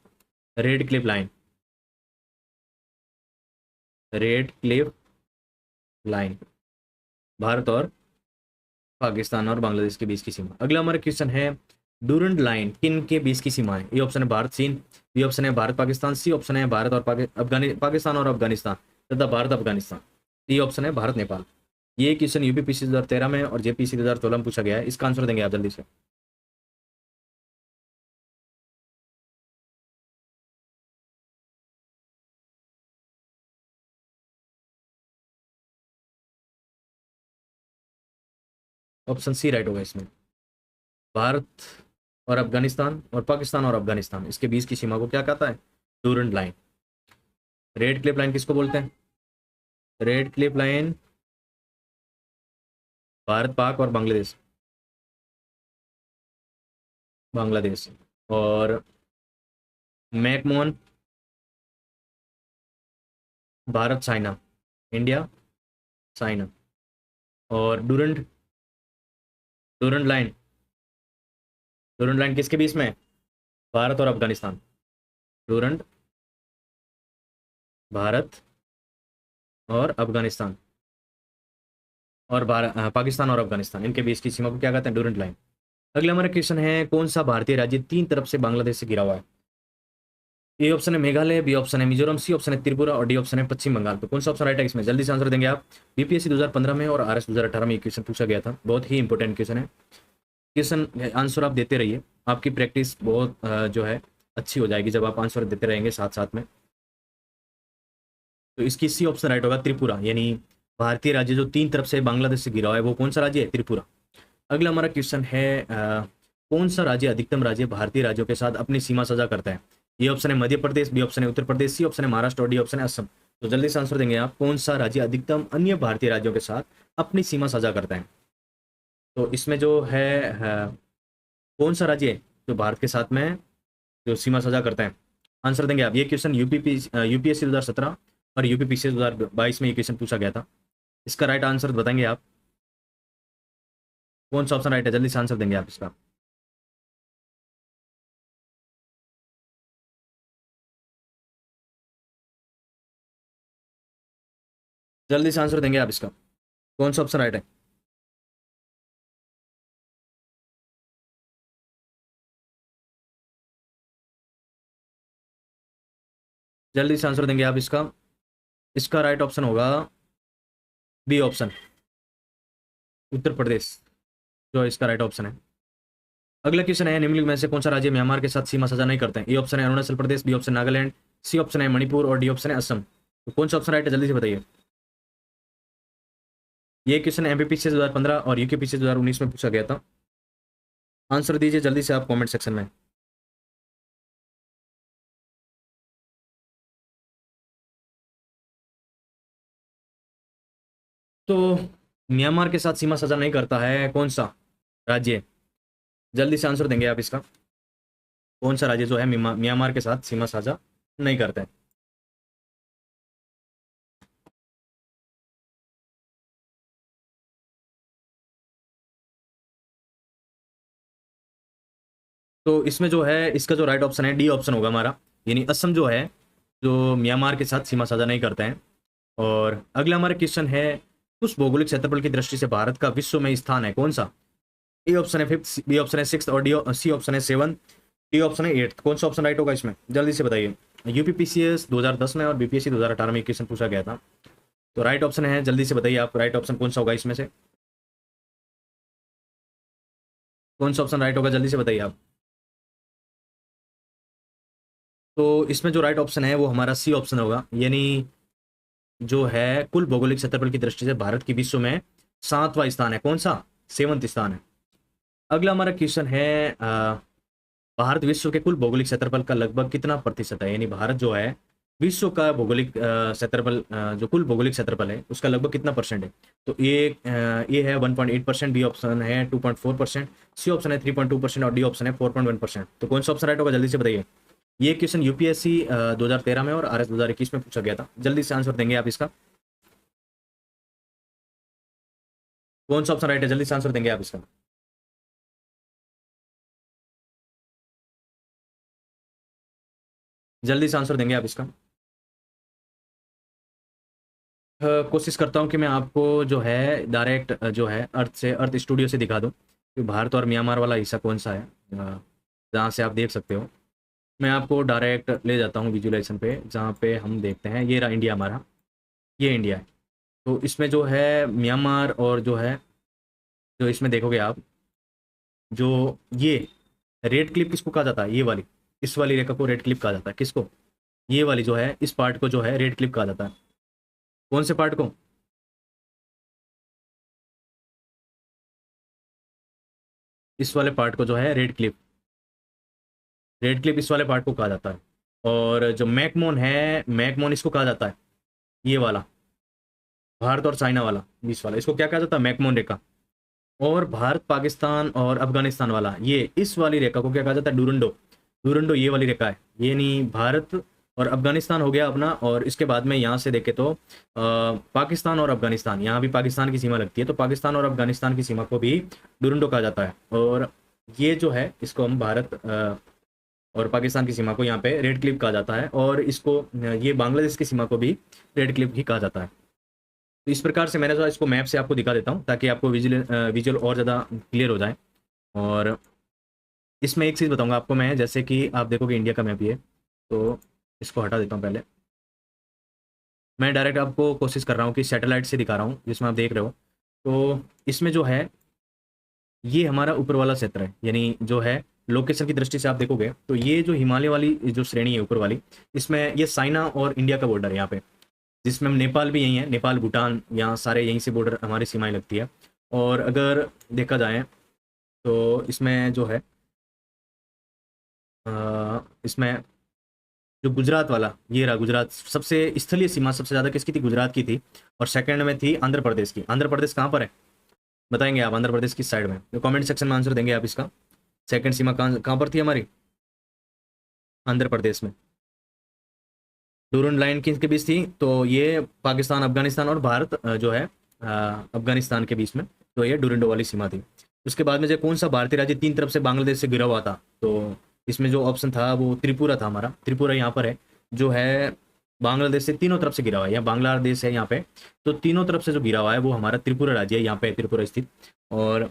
Red clip line, red clip line, Bharat और पाकिस्तान और बांग्लादेश के बीच की सीमा। अगला हमारा क्वेश्चन है डूरंड लाइन किन के बीच की सीमा है? ए ऑप्शन है भारत चीन, बी ऑप्शन है भारत पाकिस्तान, सी ऑप्शन है भारत और पाकिस्तान और अफगानिस्तान तथा भारत अफगानिस्तान, डी ऑप्शन है भारत नेपाल। ये क्वेश्चन यूपीपीसी 2013 में और जेपीसी 2014 में पूछा गया है। इसका आंसर देंगे आप जल्दी से। ऑप्शन सी राइट होगा इसमें। भारत और अफगानिस्तान और पाकिस्तान और अफगानिस्तान इसके बीच की सीमा को क्या कहता है? Durand line. Red clip line किसको बोलते हैं? Red clip line Bharat Pak और बांग्लादेश, बांग्लादेश। और McMahon Bharat China, India China. और Durand, Durand line, Durand line किसके बीच में है? भारत और अफगानिस्तान। डूरंड भारत और अफगानिस्तान और पाकिस्तान और अफगानिस्तान इनके बीच की सीमा को क्या कहते हैं? Durand line. अगला हमारा क्वेश्चन है कौन सा भारतीय राज्य तीन तरफ से बांग्लादेश से घिरा हुआ है? ए ऑप्शन है मेघालय, बी ऑप्शन है मिजोरम, सी ऑप्शन है त्रिपुरा और डी ऑप्शन है पश्चिम बंगाल। तो कौन सा ऑप्शन राइट है इसमें? जल्दी से आंसर देंगे आप। बीपीएससी 2015 में और आरएस 2018 में ये क्वेश्चन पूछा गया था। बहुत ही इंपॉर्टेंट क्वेश्चन है। क्वेश्चन आंसर आप देते रहिए, आपकी प्रैक्टिस बहुत जो है अच्छी हो जाएगी जब आप आंसर देते रहेंगे साथ साथ में। तो इसकी सी ऑप्शन राइट होगा, त्रिपुरा। यानी भारतीय राज्य जो तीन तरफ से बांग्लादेश से घिरा हुआ है वो कौन सा राज्य है? त्रिपुरा। अगला हमारा क्वेश्चन है कौन सा राज्य अधिकतम राज्य भारतीय राज्यों के साथ अपनी सीमा साझा करता है? ये ऑप्शन है मध्य प्रदेश, बी ऑप्शन है उत्तर प्रदेश, सी ऑप्शन है महाराष्ट्र और डी ऑप्शन है असम। तो जल्दी से आंसर देंगे आप। कौन सा राज्य अधिकतम अन्य भारतीय राज्यों के साथ अपनी सीमा साझा करता है? तो इसमें जो है कौन सा राज्य है जो भारत के साथ में जो सीमा साझा करता है? आंसर देंगे आप। ये क्वेश्चन यूपीएससी 2017 और यूपीपीसी 2022 में ये क्वेश्चन पूछा गया था। इसका राइट आंसर बताएंगे आप। कौन सा ऑप्शन राइट है? जल्दी से आंसर देंगे आप इसका। जल्दी से आंसर देंगे आप इसका। कौन सा ऑप्शन राइट है? जल्दी से आंसर देंगे आप इसका। इसका राइट ऑप्शन होगा बी ऑप्शन, उत्तर प्रदेश, जो इसका राइट ऑप्शन है। अगला क्वेश्चन है, निम्नलिखित में से कौन सा राज्य म्यांमार के साथ सीमा साझा नहीं करते हैं? ए ऑप्शन है Arunachal Pradesh, B option Nagaland, C option है मणिपुर और डी ऑप्शन है असम। तो कौन सा ऑप्शन राइट है, जल्दी से बताइए। ये क्वेश्चन एमपीपीसी 2015 और यूकेपीसी 2019 में पूछा गया था। आंसर दीजिए जल्दी से आप कमेंट सेक्शन में। तो म्यांमार के साथ सीमा साझा नहीं करता है कौन सा राज्य? जल्दी से आंसर देंगे आप इसका। कौन सा राज्य जो है म्यांमार के साथ सीमा साझा नहीं करता है? तो इसमें जो है इसका जो राइट ऑप्शन है डी ऑप्शन होगा हमारा, यानी असम जो है, जो म्यांमार के साथ सीमा साझा नहीं करते हैं। और अगला हमारा क्वेश्चन है, उस भौगोलिक क्षेत्रफल की दृष्टि से भारत का विश्व में स्थान है कौन सा? ए ऑप्शन है फिफ्थ, बी ऑप्शन है सिक्स और डी सी ऑप्शन है सेवन, डी ऑप्शन है एट्थ। कौन सा ऑप्शन राइट होगा इसमें, जल्दी से बताइए। यूपीपीसीएस 2010 में और बीपीएससी 2018 में क्वेश्चन पूछा गया था। तो राइट ऑप्शन है, जल्दी से बताइए आप राइट ऑप्शन कौन सा होगा इसमें से, कौन सा ऑप्शन राइट होगा, जल्दी से बताइए आप। तो इसमें जो राइट ऑप्शन है वो हमारा सी ऑप्शन होगा, यानी जो है कुल भौगोलिक क्षेत्रफल की दृष्टि से भारत की विश्व में 7वां स्थान है कौन सा, 7th स्थान है। अगला हमारा क्वेश्चन है, भारत विश्व के कुल भौगोलिक क्षेत्रफल का लगभग कितना प्रतिशत है? यानी भारत जो है विश्व का भौगोलिक क्षेत्रफल, जो कुल भौगोलिक क्षेत्रफल है उसका लगभग कितना परसेंट है? तो ये है 1.8%, बी ऑप्शन है 2.4%, सी ऑप्शन है 3.2% और डी ऑप्शन है 4.1%। तो कौन सा ऑप्शन राइट होगा, जल्दी से बताइए। ये क्वेश्चन यूपीएससी 2013 में और आरएस 2021 में पूछा गया था। जल्दी से आंसर देंगे आप इसका। कौन सा ऑप्शन राइट है, जल्दी से आंसर देंगे आप इसका। जल्दी से आंसर देंगे आप इसका। कोशिश करता हूँ कि मैं आपको जो है डायरेक्ट जो है अर्थ स्टूडियो से दिखा दूँ कि भारत और म्यांमार वाला हिस्सा कौन सा है, जहाँ से आप देख सकते हो। मैं आपको डायरेक्ट ले जाता हूँ विजुलाइजेशन पे, जहाँ पे हम देखते हैं ये रहा इंडिया हमारा, ये इंडिया है। तो इसमें जो है म्यांमार और जो है, जो इसमें देखोगे आप, जो ये रेड क्लिप किसको कहा जाता है, ये वाली, इस वाली रेखा को रेड क्लिप कहा जाता है। किसको? ये वाली जो है, इस पार्ट को जो है रेड क्लिप कहा जाता है। कौन से पार्ट को? इस वाले पार्ट को जो है रेड क्लिप, रेड क्लिप इस वाले पार्ट को कहा जाता है। और जो मैकमोन है, मैकमोन इसको कहा जाता है, ये वाला भारत और चाइना वाला बीच वाला, इसको क्या कहा जाता है, मैकमोन रेखा। और भारत पाकिस्तान और अफगानिस्तान वाला, ये इस वाली रेखा को क्या कहा जाता है, डूरंडो। डूरंडो ये वाली रेखा है, ये नहीं भारत और अफगानिस्तान हो गया अपना। और इसके बाद में यहाँ से देखे तो पाकिस्तान और अफगानिस्तान, यहाँ भी पाकिस्तान की सीमा लगती है, तो पाकिस्तान और अफगानिस्तान की सीमा को भी डूरंडो कहा जाता है। और ये जो है इसको हम भारत और पाकिस्तान की सीमा को यहाँ पे रेड क्लिप कहा जाता है। और इसको ये बांग्लादेश की सीमा को भी रेड क्लिप ही कहा जाता है। तो इस प्रकार से मैंने जो इसको मैप से आपको दिखा देता हूँ ताकि आपको विजुअल और ज़्यादा क्लियर हो जाए। और इसमें एक चीज़ बताऊंगा आपको मैं, जैसे कि आप देखोगे इंडिया का मैप ये, तो इसको हटा देता हूँ पहले। मैं डायरेक्ट आपको कोशिश कर रहा हूँ कि सैटेलाइट से दिखा रहा हूँ, जिसमें आप देख रहे हो। तो इसमें जो है ये हमारा ऊपर वाला क्षेत्र है, यानी जो है लोकेशन की दृष्टि से आप देखोगे तो ये जो हिमालय वाली जो श्रेणी है ऊपर वाली, इसमें ये चाइना और इंडिया का बॉर्डर है यहाँ पे, जिसमें हम नेपाल भी यहीं है, नेपाल भूटान यहाँ सारे यहीं से बॉर्डर हमारी सीमाएं लगती है। और अगर देखा जाए तो इसमें जो है इसमें जो गुजरात वाला, ये रहा गुजरात, सबसे स्थलीय सीमा सबसे ज़्यादा किसकी थी, गुजरात की थी। और सेकंड में थी आंध्र प्रदेश की। आंध्र प्रदेश कहाँ पर है, बताएंगे आप, आंध्र प्रदेश किस साइड में? तो कमेंट सेक्शन में आंसर देंगे आप इसका। सेकंड सीमा कहाँ कहाँ पर थी हमारी, आंध्र प्रदेश में। डूरन लाइन किसके बीच थी, तो ये पाकिस्तान, अफगानिस्तान और भारत जो है अफगानिस्तान के बीच में, तो ये डूरंडो वाली सीमा थी। उसके बाद में जो कौन सा भारतीय राज्य तीन तरफ से बांग्लादेश से घिरा हुआ था, तो इसमें जो ऑप्शन था वो त्रिपुरा था हमारा। त्रिपुरा यहाँ पर है, जो है बांग्लादेश से तीनों तरफ से घिरा हुआ है, यहाँ बांग्लादेश है यहाँ पे, तो तीनों तरफ से जो घिरा हुआ है वो हमारा त्रिपुरा राज्य है, यहाँ पे त्रिपुरा स्थित। और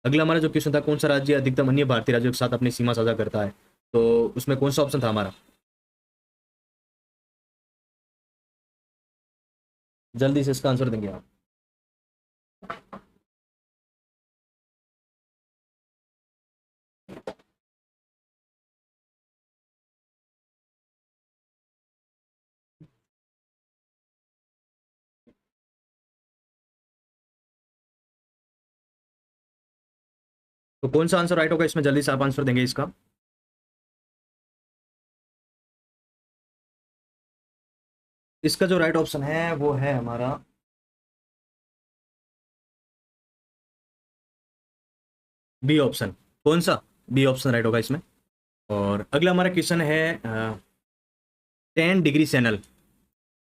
अगला हमारा जो क्वेश्चन था, कौन सा राज्य अधिकतम अन्य भारतीय राज्यों के साथ अपनी सीमा साझा करता है, तो उसमें कौन सा ऑप्शन था हमारा, जल्दी से इसका आंसर देंगे आप। तो कौन सा आंसर राइट होगा इसमें, जल्दी से आप आंसर देंगे इसका। इसका जो राइट ऑप्शन है वो है हमारा बी ऑप्शन। कौन सा? बी ऑप्शन राइट होगा इसमें। और अगला हमारा क्वेश्चन है 10 डिग्री चैनल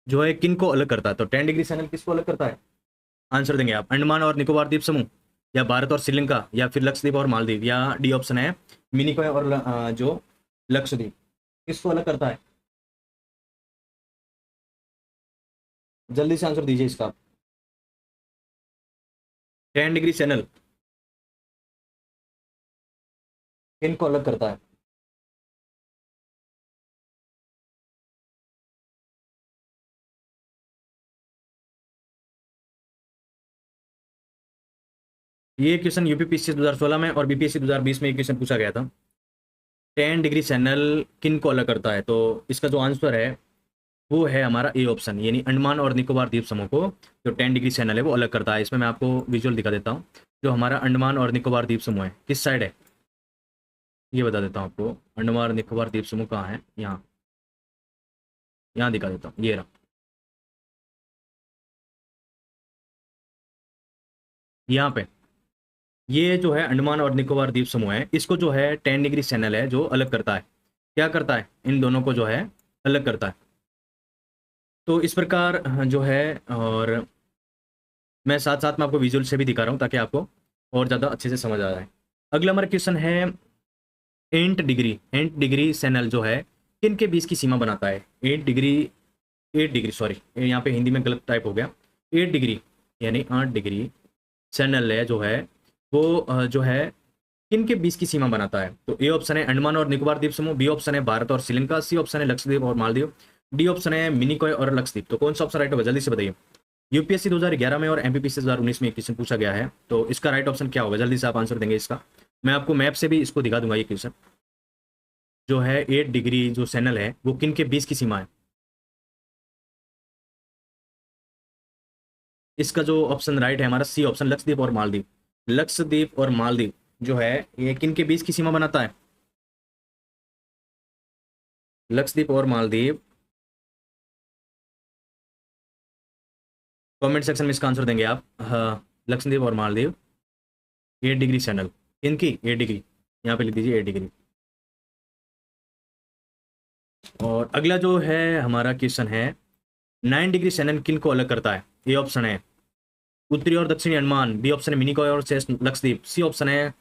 जो है किन को अलग करता है? तो 10 डिग्री चैनल किसको अलग करता है? आंसर देंगे आप। अंडमान और निकोबार द्वीप समूह, या भारत और श्रीलंका, या फिर लक्षद्वीप और मालदीव, या डी ऑप्शन है मिनिकॉय और जो लक्षद्वीप, किसको अलग करता है? जल्दी से आंसर दीजिए इसका। 10 डिग्री चैनल किन को अलग करता है? ये क्वेश्चन यूपीपीएससी 2016 में और बीपीएससी 2020 में एक क्वेश्चन पूछा गया था। 10 डिग्री चैनल किन को अलग करता है? तो इसका जो आंसर है वो है हमारा ए ऑप्शन, यानी अंडमान और निकोबार द्वीप समूह को जो 10 डिग्री चैनल है वो अलग करता है। इसमें मैं आपको विजुअल दिखा देता हूँ। जो हमारा अंडमान और निकोबार द्वीप समूह है किस साइड है ये बता देता हूँ आपको। अंडमान और निकोबार द्वीप समूह कहाँ है? यहाँ, यहाँ दिखा देता हूँ, ये रहा। यहाँ पे ये जो है अंडमान और निकोबार द्वीप समूह है, इसको जो है 10 डिग्री चैनल है जो अलग करता है। क्या करता है? इन दोनों को जो है अलग करता है। तो इस प्रकार जो है, और मैं साथ साथ में आपको विजुअल से भी दिखा रहा हूँ ताकि आपको और ज़्यादा अच्छे से समझ आ जाए। अगला हमारा क्वेश्चन है 8 डिग्री चैनल जो है किन के बीच की सीमा बनाता है? 8 डिग्री, 8 डिग्री सॉरी, यहाँ पे हिंदी में गलत टाइप हो गया। 8 डिग्री यानी 8 डिग्री चैनल है जो है वो जो है किन के बीच की सीमा बनाता है? तो ए ऑप्शन है अंडमान और निकोबार द्वीप समूह, बी ऑप्शन है भारत और श्रीलंका, सी ऑप्शन है लक्षद्वीप और मालदीव, डी ऑप्शन है मिनिकॉय और लक्षद्वीप। तो कौन सा ऑप्शन राइट होगा, जल्दी से बताइए। यूपीएससी 2011 में और एमपीपीएससी 2019 में एक क्वेश्चन पूछा गया है, तो इसका राइट ऑप्शन क्या होगा? जल्दी से आप आंसर देंगे इसका। मैं आपको मैप से भी इसको दिखा दूंगा। ये क्वेश्चन जो है 8 डिग्री जो चैनल है वो किन के बीच की सीमा है? इसका जो ऑप्शन राइट है हमारा सी ऑप्शन, लक्षद्वीप और मालदीव। लक्षद्वीप और मालदीव जो है ये किन के बीच की सीमा बनाता है? लक्षद्वीप और मालदीव, कमेंट सेक्शन में इसका आंसर देंगे आप। हाँ, लक्षद्वीप और मालदीव 8 डिग्री चैनल इनकी 8 डिग्री, यहाँ पे लिख दीजिए 8 डिग्री। और अगला जो है हमारा क्वेश्चन है 9 डिग्री चैनल किन को अलग करता है? ए ऑप्शन है उत्तरी और दक्षिणी अंडमान, बी ऑप्शन है मिनिकॉय और शेष लक्षद्वीप, सी ऑप्शन है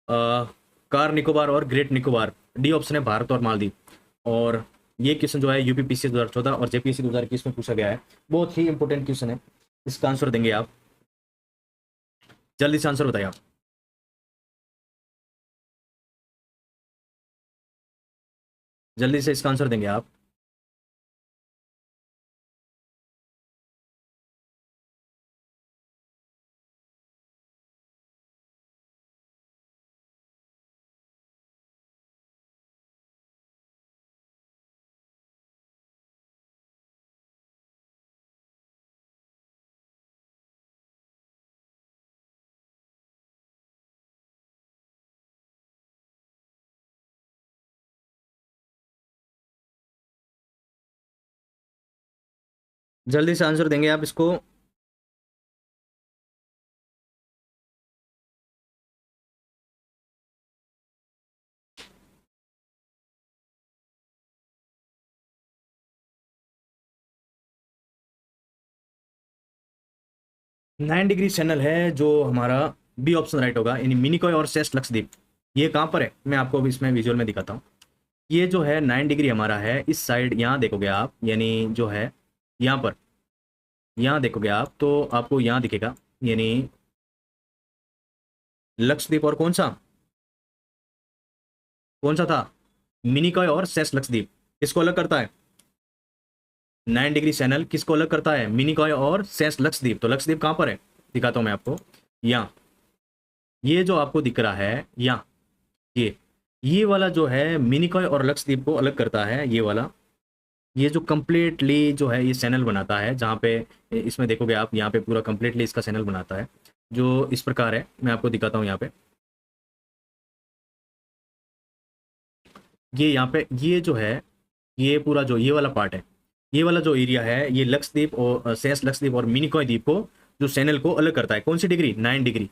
कार निकोबार और ग्रेट निकोबार, डी ऑप्शन है भारत और मालदीव। और ये क्वेश्चन जो है यूपीपीसी 2014 और जेपीएससी 2021 में पूछा गया है। बहुत ही इंपॉर्टेंट क्वेश्चन है, इसका आंसर देंगे आप। जल्दी से आंसर बताइए आप। जल्दी से इसका आंसर देंगे आप। जल्दी से आंसर देंगे आप इसको। 9 डिग्री चैनल है जो हमारा बी ऑप्शन राइट होगा, यानी मिनिकॉय और शेष लक्षद्वीप। ये कहाँ पर है मैं आपको अभी इसमें विजुअल में दिखाता हूँ। ये जो है 9 डिग्री हमारा है इस साइड, यहाँ देखोगे आप, यानी जो है यहाँ पर, यहाँ देखोगे आप तो आपको यहाँ दिखेगा, यानी लक्षद्वीप और कौन सा था, मिनिकॉय और शेष लक्षद्वीप। इसको अलग करता है 9 डिग्री चैनल किसको अलग करता है, मिनिकॉय और शेष लक्षद्वीप। तो लक्षद्वीप कहाँ पर है, दिखाता हूँ मैं आपको। यहाँ ये जो आपको दिख रहा है यहाँ, ये वाला जो है मिनिकॉय और लक्षद्वीप को अलग करता है, ये वाला, ये जो कंप्लीटली जो है ये चैनल बनाता है, जहाँ पे इसमें देखोगे आप, यहाँ पे पूरा कंप्लीटली इसका चैनल बनाता है जो इस प्रकार है। मैं आपको दिखाता हूँ यहाँ पे, ये यहाँ पे ये जो है, ये पूरा जो ये वाला पार्ट है, ये वाला जो एरिया है, ये लक्षद्वीप और शेष लक्षद्वीप और मिनिकॉय द्वीप को, जो चैनल को अलग करता है, कौन सी डिग्री, 9 डिग्री।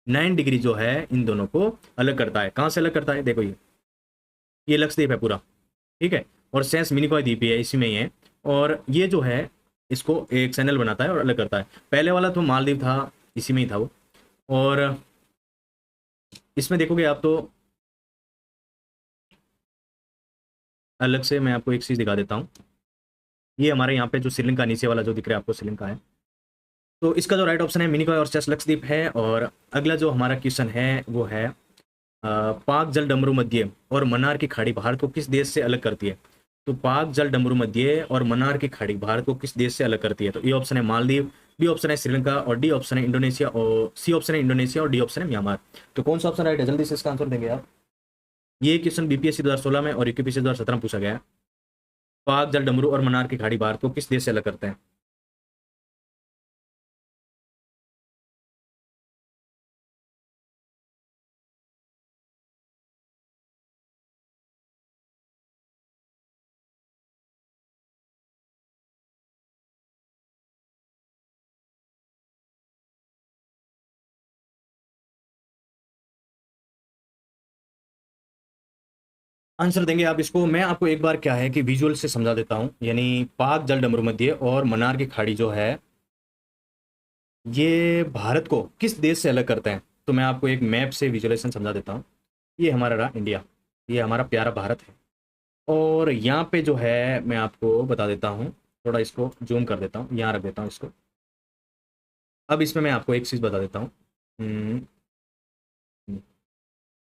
9 डिग्री जो है इन दोनों को अलग करता है। कहाँ से अलग करता है, देखो ये लक्षद्वीप है पूरा, ठीक है, और शेष मिनिकॉय द्वीप है इसी में ही है, और ये जो है इसको एक चैनल बनाता है और अलग करता है। पहले वाला तो मालदीव था, इसी में ही था वो। और इसमें देखोगे आप तो अलग से मैं आपको एक चीज़ दिखा देता हूँ। ये हमारे यहाँ पे जो श्रीलंका नीचे वाला जो दिख रहा है आपको, श्रीलंका है। तो इसका जो राइट ऑप्शन है मिनिकॉय और शेष लक्षद्वीप है। और अगला जो हमारा क्वेश्चन है वो है पाक जल डमरू मध्य और मन्नार की खाड़ी भारत को किस देश से अलग करती है। तो पाक जल डमरू मध्य और मन्नार की खाड़ी भारत को किस देश से अलग करती है। तो ए ऑप्शन है मालदीव, बी ऑप्शन है श्रीलंका, और डी ऑप्शन है इंडोनेशिया, और सी ऑप्शन है इंडोनेशिया, और डी ऑप्शन है म्यांमार। तो कौन सा ऑप्शन राइट है, जल्दी से इसका आंसर देंगे आप। ये क्वेश्चन बीपीएससी 2016 में और यूपीएससी 2017 में पूछा गया है। पाक जल डमरू और मन्नार की खाड़ी भारत को किस देश से अलग करते हैं। आंसर देंगे आप इसको। मैं आपको एक बार क्या है कि विजुअल से समझा देता हूँ। यानी पाक जल डमरू मध्य और मन्नार की खाड़ी जो है, ये भारत को किस देश से अलग करते हैं। तो मैं आपको एक मैप से विजुअलाइजेशन समझा देता हूँ। ये हमारा रहा इंडिया, ये हमारा प्यारा भारत है। और यहाँ पे जो है मैं आपको बता देता हूँ, थोड़ा इसको जूम कर देता हूँ, यहाँ रख देता हूँ इसको। अब इसमें मैं आपको एक चीज़ बता देता हूँ। हम्म,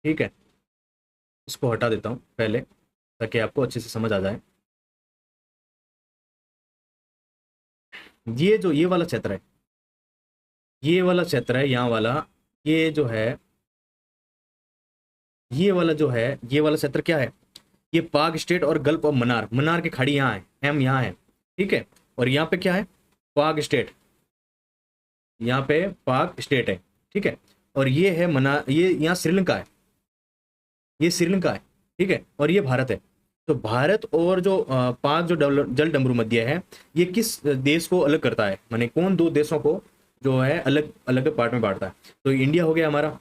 ठीक है, इसको हटा देता हूँ पहले ताकि आपको अच्छे से समझ आ जाए। ये जो ये वाला क्षेत्र है, ये वाला क्षेत्र है, यहाँ वाला, ये जो है, ये वाला जो है, ये वाला क्षेत्र क्या है, ये पाक स्टेट और गल्फ ऑफ मन्नार, मन्नार की खाड़ी यहाँ है, एम यहाँ है, ठीक है। और यहाँ पे क्या है, पाक स्टेट, यहाँ पे पाक स्टेट है, ठीक है। और ये है मना, ये यहाँ श्रीलंका है, ये श्रीलंका है, ठीक है, और ये भारत है। तो भारत और जो पाक जो जल डमरू मध्य है, ये किस देश को अलग करता है, माने कौन दो देशों को जो है अलग अलग पार्ट में बांटता है। तो इंडिया हो गया हमारा,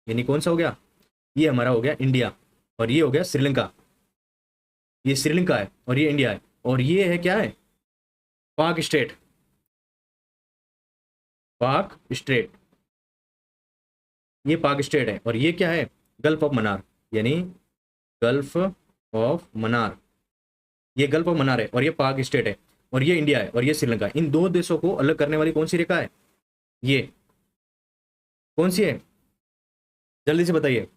यानी कौन सा हो गया, ये हमारा हो गया इंडिया, और ये हो गया श्रीलंका। ये श्रीलंका है और ये इंडिया है, और ये है क्या है, पाक स्टेट, पाक स्टेट, ये पाक स्टेट है। और ये क्या है, गल्फ ऑफ मन्नार, यानी गल्फ ऑफ मन्नार, ये गल्फ ऑफ मन्नार है, और ये पाक स्टेट है, और ये इंडिया है, और ये श्रीलंका है। इन दो देशों को अलग करने वाली कौन सी रेखा है, ये कौन सी है, जल्दी से बताइए।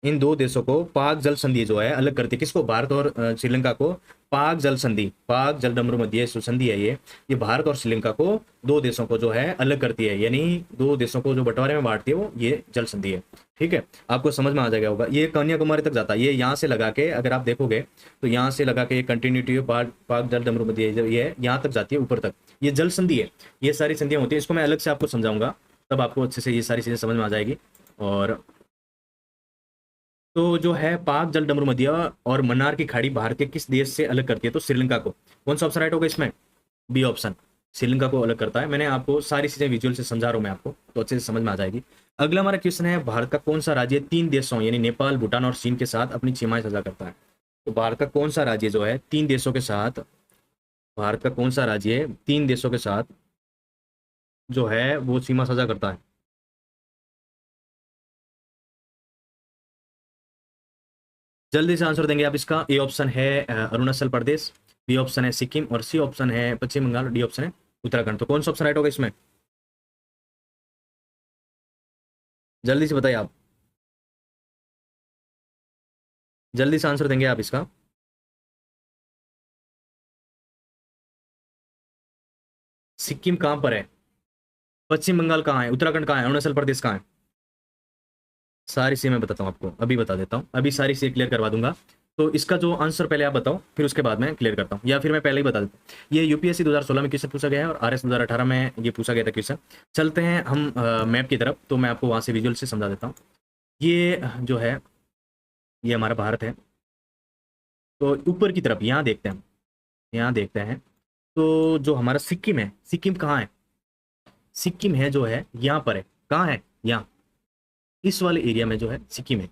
इन दो देशों को पाक जल संधि जो है अलग करती है, किसको, भारत और श्रीलंका को। पाक जल संधि, पाक जल डमरू मध्य जो संधि है, ये भारत और श्रीलंका को, दो देशों को जो है अलग करती है, यानी दो देशों को जो बंटवारे में बांटती है, वो ये जल संधि है, ठीक है। आपको समझ में आ जाएगा होगा। ये कन्याकुमारी तक जाता है, ये यहाँ से लगा के अगर आप देखोगे तो यहाँ से लगा के ये कंटिन्यूटी पाक पाक जल डमरू मध्य ये यहाँ तक जाती है, ऊपर तक, ये जल संधि है। ये सारी संधियाँ होती है, इसको मैं अलग से आपको समझाऊंगा, तब आपको अच्छे से ये सारी चीजें समझ में आ जाएगी। और तो जो है पाक जल डमरू मध्य और मन्नार की खाड़ी भारत के किस देश से अलग करती है, तो श्रीलंका को। कौन सा ऑप्शन राइट होगा इसमें, बी ऑप्शन, श्रीलंका को अलग करता है। मैंने आपको सारी चीजें विजुअल से समझा रहा हूं मैं आपको, तो अच्छे से समझ में आ जाएगी। अगला हमारा क्वेश्चन है, भारत का कौन सा राज्य तीन देशों यानी नेपाल, भूटान और चीन के साथ अपनी सीमाएं साझा करता है। तो भारत का कौन सा राज्य जो है तीन देशों के साथ, भारत का कौन सा राज्य तीन देशों के साथ जो है वो सीमा साझा करता है। जल्दी से आंसर देंगे आप इसका। ए ऑप्शन है अरुणाचल प्रदेश, बी ऑप्शन है सिक्किम, और सी ऑप्शन है पश्चिम बंगाल, और डी ऑप्शन है उत्तराखंड। तो कौन सा ऑप्शन राइट होगा इसमें, जल्दी से बताइए आप, जल्दी से आंसर देंगे आप इसका। सिक्किम कहाँ पर है, पश्चिम बंगाल कहाँ है, उत्तराखंड कहाँ है, अरुणाचल प्रदेश कहाँ है, सारी सी मैं बताता हूँ आपको, अभी बता देता हूँ, अभी सारी सी क्लियर करवा दूंगा। तो इसका जो आंसर पहले आप बताओ, फिर उसके बाद मैं क्लियर करता हूँ, या फिर मैं पहले ही बता देता हूँ। ये यूपीएससी 2016 में क्वेश्चन पूछा गया है और आरएस 2018 में ये पूछा गया था क्वेश्चन। चलते हैं हम मैप की तरफ, तो मैं आपको वहाँ से विजुअल से समझा देता हूँ। ये जो है, ये हमारा भारत है। तो ऊपर की तरफ यहाँ देखते हैं, यहाँ देखते हैं। तो जो हमारा सिक्किम है, सिक्किम कहाँ है, सिक्किम है जो है यहाँ पर है, कहाँ है, यहाँ इस वाले एरिया में जो है सिक्किम है।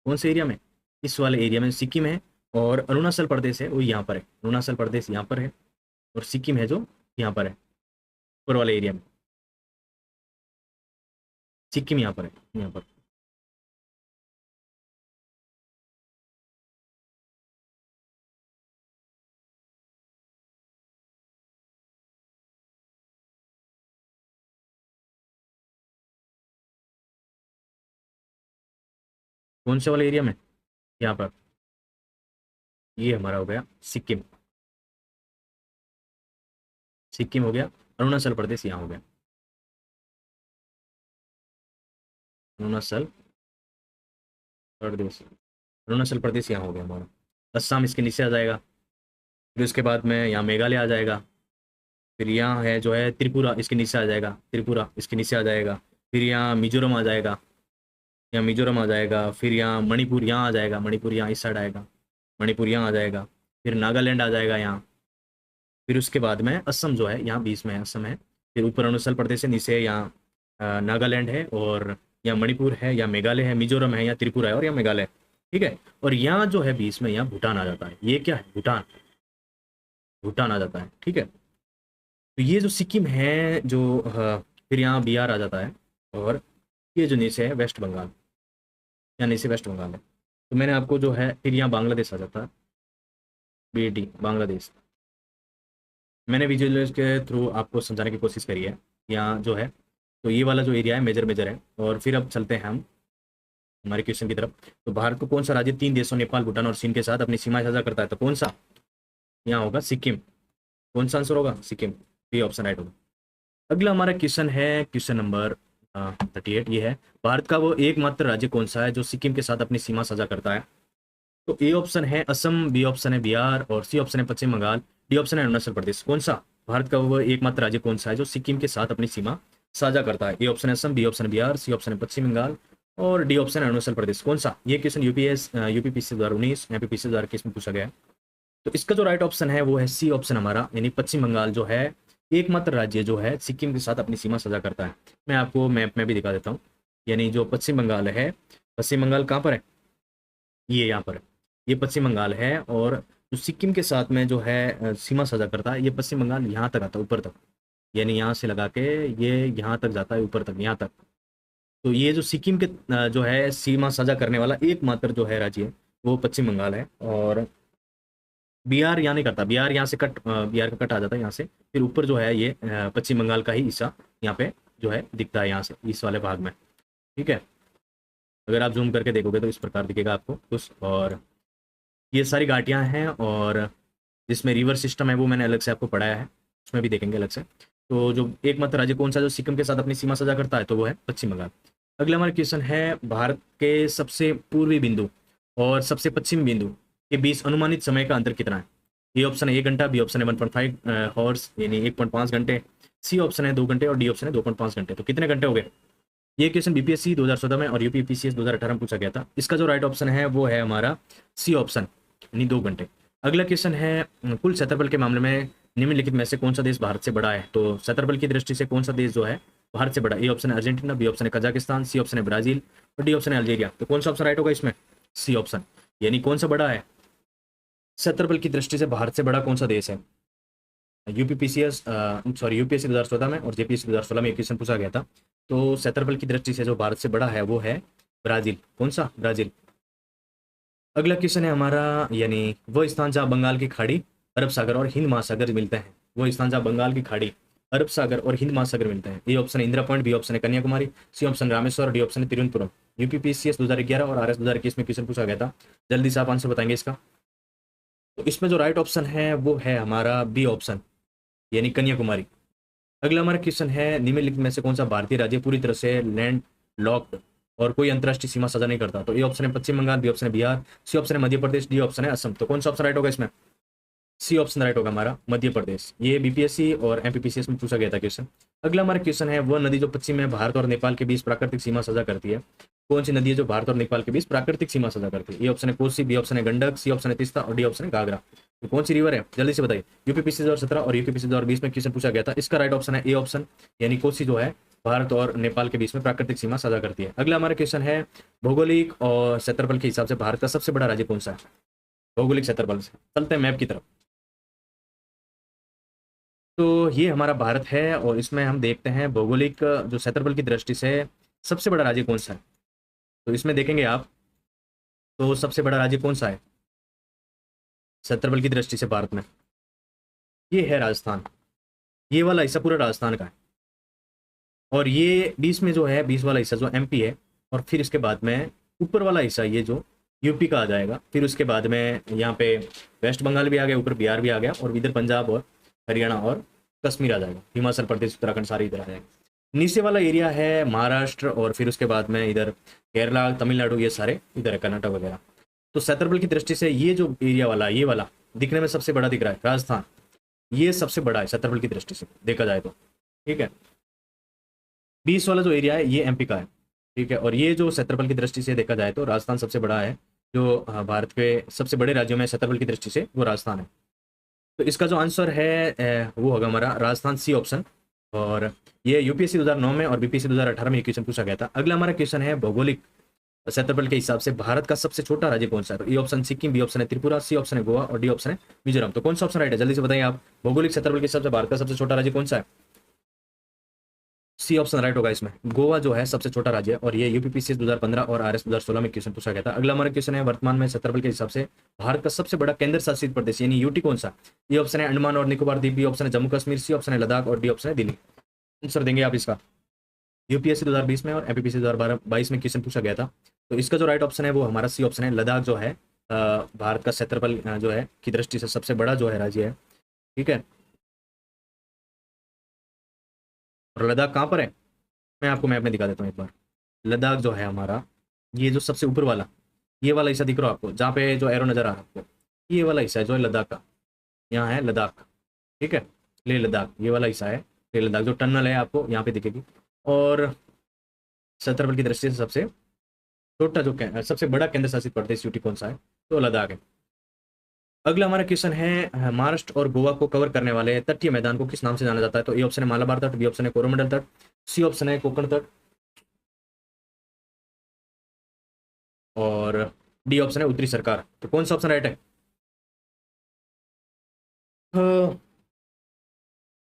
कौन से एरिया में, इस वाले एरिया में सिक्किम है। और अरुणाचल प्रदेश है वो यहाँ पर है, अरुणाचल प्रदेश यहाँ पर है, और सिक्किम है जो यहाँ पर है, ऊपर वाले एरिया में सिक्किम यहाँ पर है, यहाँ पर। कौन से वाले एरिया में, यहाँ पर। ये हमारा हो गया सिक्किम, सिक्किम हो गया, अरुणाचल प्रदेश यहाँ हो गया, अरुणाचल प्रदेश, अरुणाचल प्रदेश यहाँ हो गया हमारा। असम इसके नीचे आ जाएगा, फिर उसके बाद में यहाँ मेघालय आ जाएगा, फिर यहाँ है जो है त्रिपुरा, इसके नीचे आ जाएगा, त्रिपुरा इसके नीचे आ जाएगा, फिर यहाँ मिजोरम आ जाएगा, यहाँ मिजोरम आ जाएगा, फिर यहाँ मणिपुर यहाँ आ जाएगा, मणिपुर यहाँ इस साइड आएगा, मणिपुर यहाँ आ जाएगा, फिर नागालैंड आ जाएगा यहाँ, फिर उसके बाद में असम जो है यहाँ बीच में है, असम है, फिर ऊपर अरुणाचल प्रदेश है, नीचे यहाँ नागालैंड है, और यहाँ मणिपुर है, या मेघालय है, मिजोरम है, या त्रिपुरा है, और यहाँ मेघालय है। ठीक है, और यहाँ जो है बीच में यहाँ भूटान आ जाता है, ये क्या है, भूटान, भूटान आ जाता है। ठीक है, तो ये जो सिक्किम है जो फिर यहाँ बिहार आ जाता है, और ये जो नीचे है वेस्ट बंगाल, यहाँ नीचे वेस्ट बंगाल है। तो मैंने आपको जो है फिर यहाँ बांग्लादेश आ जाता है, बीटी बांग्लादेश। मैंने विजुअलाइज के थ्रू आपको समझाने की कोशिश करी है यहाँ जो है। तो ये वाला जो एरिया है मेजर मेजर है। और फिर अब चलते हैं हम हमारे क्वेश्चन की तरफ। तो भारत को कौन सा राज्य तीन देशों नेपाल, भूटान और चीन के साथ अपनी सीमाएं साझा करता है, तो कौन सा, यहाँ होगा सिक्किम। कौन सा आंसर होगा, सिक्किम, ये ऑप्शन राइट होगा। अगला हमारा क्वेश्चन है क्वेश्चन नंबर 38। ये है, भारत का वो एकमात्र राज्य कौन सा है जो सिक्किम के साथ अपनी सीमा साझा करता है। तो ए ऑप्शन है असम, बी ऑप्शन है बिहार, और सी ऑप्शन है पश्चिम बंगाल, डी ऑप्शन है अरुणाचल प्रदेश। कौन सा भारत का वो एकमात्र राज्य कौन सा है जो सिक्किम के साथ अपनी सीमा साझा करता है। ए ऑप्शन है असम, बी ऑप्शन है बिहार, सी ऑप्शन है पश्चिम बंगाल, और डी ऑप्शन है अरुणाचल प्रदेश। कौन सा, ये क्वेश्चन यूपीपीएससी 2019 एमपीपीएससी 2021 में पूछा गया है। तो इसका जो राइट ऑप्शन है वो है सी ऑप्शन हमारा, यानी पश्चिम बंगाल जो है एकमात्र राज्य जो है सिक्किम के साथ अपनी सीमा साझा करता है। मैं आपको मैप में भी दिखा देता हूँ। यानी जो पश्चिम बंगाल है, पश्चिम बंगाल कहाँ पर है, ये यहाँ पर है, ये पश्चिम बंगाल है। और जो सिक्किम के साथ में जो है सीमा साझा करता है, ये पश्चिम बंगाल यहाँ तक आता है, ऊपर तक, यानी यहाँ से लगा के ये यहाँ तक जाता है, ऊपर तक, यहाँ तक। तो ये जो सिक्किम के जो है सीमा साझा करने वाला एकमात्र जो है राज्य वो पश्चिम बंगाल है। और बिहार यहाँ नहीं करता, बिहार यहाँ से कट, बिहार का कट आ जाता है यहाँ से, फिर ऊपर जो है ये पश्चिम बंगाल का ही हिस्सा यहाँ पे जो है दिखता है, यहाँ से इस वाले भाग में। ठीक है, अगर आप जूम करके देखोगे तो इस प्रकार दिखेगा आपको कुछ। और ये सारी घाटियाँ हैं, और जिसमें रिवर सिस्टम है वो मैंने अलग से आपको पढ़ाया है, उसमें भी देखेंगे अलग से। तो जो एकमात्र राज्य कौन सा जो सिक्किम के साथ अपनी सीमा साझा करता है, तो वो है पश्चिम बंगाल। अगला हमारा क्वेश्चन है, भारत के सबसे पूर्वी बिंदु और सबसे पश्चिम बिंदु के बीच अनुमानित समय का अंतर कितना है। ए ऑप्शन है 1 घंटा, बी ऑप्शन है 1.5 हॉर्स यानी 1.5 घंटे, सी ऑप्शन है 2 घंटे, और डी ऑप्शन है 2.5 घंटे। तो कितने घंटे हो गए। ये क्वेश्चन बीपीएससी 2014 में और यूपीपीसीएस 2018 में पूछा गया था। इसका जो राइट ऑप्शन है वो है हमारा सी ऑप्शन, यानी 2 घंटे। अगला क्वेश्चन है, कुल क्षेत्रफल के मामले में निम्नलिखित में से कौन सा देश भारत से बड़ा है। तो क्षेत्रफल की दृष्टि से कौन सा देश जो है भारत से बड़ा। ए ऑप्शन है अर्जेंटीना, बी ऑप्शन है कजाकिस्तान, सी ऑप्शन है ब्राजील, और डी ऑप्शन है अल्जीरिया। तो कौन सा ऑप्शन राइट होगा इसमें, सी ऑप्शन, यानी कौन सा बड़ा है क्षेत्रफल की दृष्टि से, भारत से बड़ा कौन सा देश है। यूपीपीसीएस सॉरी यूपीएससी 2014 में और जेपीएससी 2016 में एक क्वेश्चन पूछा गया था। तो क्षेत्रफल की दृष्टि से जो भारत से बड़ा है वो है ब्राजील। कौन सा, ब्राजील। अगला क्वेश्चन है हमारा, यानी वो स्थान जहाँ बंगाल की खाड़ी, अरब सागर और हिंद महासागर मिलते हैं। वो स्थान जहाँ बंगाल की खाड़ी, अरब सागर और हिंद महासागर मिलते हैं। ए ऑप्शन है इंदिरा पॉइंट, बी ऑप्शन है Kanyakumari, C option Rameshwar, D option है तिरुवनंतपुरम। यूपीपीसीएस 2011 और आरएस 2021 में क्वेश्चन पूछा गया था। जल्दी से आप आंसर बताएंगे इसका। तो इसमें जो राइट ऑप्शन है वो है हमारा बी ऑप्शन, यानी कन्याकुमारी। अगला हमारा क्वेश्चन है, निम्नलिखित में से कौन सा भारतीय राज्य पूरी तरह से लैंड लॉक्ड और कोई अंतर्राष्ट्रीय सीमा साझा नहीं करता? तो ए ऑप्शन है पश्चिम बंगाल, बी ऑप्शन है बिहार, सी ऑप्शन है मध्य प्रदेश, डी ऑप्शन है असम। तो कौन सा ऑप्शन राइट होगा इसमें? सी ऑप्शन राइट होगा हमारा, मध्य प्रदेश। ये बीपीएससी और एमपीपीसीएस में पूछा गया था क्वेश्चन। अगला हमारा क्वेश्चन है, वह नदी जो पश्चिम में भारत और नेपाल के बीच प्राकृतिक सीमा साझा करती है, कौन सी नदी है जो भारत और नेपाल के बीच प्राकृतिक सीमा साझा करती है? ये ऑप्शन है कोसी, बी ऑप्शन है गंडक, सी ऑप्शन है तीस्ता और डी ऑप्शन है घाघरा। तो कौन सी रिवर है, जल्दी से बताइए। यूपीपीसी 2017 और यूपीपीसी 2020 में क्वेश्चन पूछा गया था। इसका राइट ऑप्शन है ए ऑप्शन, यानी कोसी जो है भारत और नेपाल के बीच में प्राकृतिक सीमा साझा करती है। अगला हमारा क्वेश्चन है, भौगोलिक और क्षेत्रफल के हिसाब से भारत का सबसे बड़ा राज्य कौन सा है? भौगोलिक क्षेत्रफल से चलते हैं मैप की तरफ। तो ये हमारा भारत है और इसमें हम देखते हैं भौगोलिक जो क्षेत्रफल की दृष्टि से सबसे बड़ा राज्य कौन सा है। तो इसमें देखेंगे आप, तो सबसे बड़ा राज्य कौन सा है क्षेत्रफल की दृष्टि से भारत में? ये है राजस्थान। ये वाला हिस्सा पूरा राजस्थान का है। और ये बीच में जो है, बीच वाला हिस्सा जो एमपी है, और फिर इसके बाद में ऊपर वाला हिस्सा ये जो यूपी का आ जाएगा। फिर उसके बाद में यहाँ पे वेस्ट बंगाल भी आ गया, ऊपर बिहार भी आ गया, और इधर पंजाब और हरियाणा और कश्मीर आ जाएगा, हिमाचल प्रदेश, उत्तराखंड सारे इधर आ जाएगा। नीचे वाला एरिया है महाराष्ट्र, और फिर उसके बाद में इधर केरला, तमिलनाडु, ये सारे इधर है, कर्नाटक वगैरह। तो क्षेत्रफल की दृष्टि से ये जो एरिया वाला, ये वाला दिखने में सबसे बड़ा दिख रहा है राजस्थान, ये सबसे बड़ा है क्षेत्रफल की दृष्टि से देखा जाए तो। ठीक है, 20 वाला जो एरिया है ये एमपी का है। ठीक है, और ये जो क्षेत्रफल की दृष्टि से देखा जाए तो राजस्थान सबसे बड़ा है। जो भारत के सबसे बड़े राज्यों में क्षेत्रफल की दृष्टि से वो राजस्थान है। तो इसका जो आंसर है वो होगा हमारा राजस्थान, सी ऑप्शन। और ये यूपीएससी 2009 में और बीपीएससी 2018 में क्वेश्चन पूछा गया था। अगला हमारा क्वेश्चन है, भौगोलिक क्षेत्रफल के हिसाब से भारत का सबसे छोटा राज्य कौन सा है? तो A option Sikkim, B option है त्रिपुरा, सी ऑप्शन है गोवा और डी ऑप्शन है मिजोरम। तो कौन सा ऑप्शन राइट है, जल्दी से बताइए आप। भौगोलिक क्षेत्रफल के हिसाब से भारत का सबसे छोटा राज्य कौन सा है? सी ऑप्शन राइट होगा इसमें। गोवा जो है सबसे छोटा राज्य है, और ये यूपीपीसी 2015 और आरएस 2016 में क्वेश्चन पूछा गया था। अगला हमारा क्वेश्चन है, वर्तमान में क्षेत्रफल के हिसाब से भारत का सबसे बड़ा केंद्र शासित प्रदेश यानी यूटी कौन सा? ये ऑप्शन है अंडमान और निकोबार द्वीप, बी ऑप्शन है जम्मू कश्मीर, सी ऑप्शन है लद्दाख और डी ऑप्शन है दिल्ली। आंसर देंगे आप इसका। यूपीएससी 2020 में और एमपीपीसी 2022 में क्वेश्चन पूछा गया था। तो इसका जो राइट ऑप्शन है वो हमारा सी ऑप्शन है। लद्दाख जो है भारत का क्षेत्रफल जो है की दृष्टि से सबसे बड़ा जो है राज्य है। ठीक है, और लद्दाख कहाँ पर है, मैं आपको मैप में दिखा देता हूँ एक बार। लद्दाख जो है हमारा, ये जो सबसे ऊपर वाला, ये वाला हिस्सा दिख रहा है आपको, जहाँ पे जो एरो नजर आ रहा है आपको, ये वाला हिस्सा है जो है लद्दाख का। यहाँ है लद्दाख। ठीक है, लेह लद्दाख ये वाला हिस्सा है लेह लद्दाख। जो टनल है आपको यहाँ पे दिखेगी। और क्षेत्रफल की दृष्टि से सबसे छोटा जो सबसे बड़ा केंद्र शासित प्रदेश यूटी कौन सा है? तो लद्दाख है। अगला हमारा क्वेश्चन है, महाराष्ट्र और गोवा को कवर करने वाले तटीय मैदान को किस नाम से जाना जाता है? तो ए ऑप्शन है मालाबार तट, बी ऑप्शन है कोरोमंडल तट, सी ऑप्शन है कोकण तट और डी ऑप्शन है उत्तरी सरकार। तो कौन सा ऑप्शन राइट है?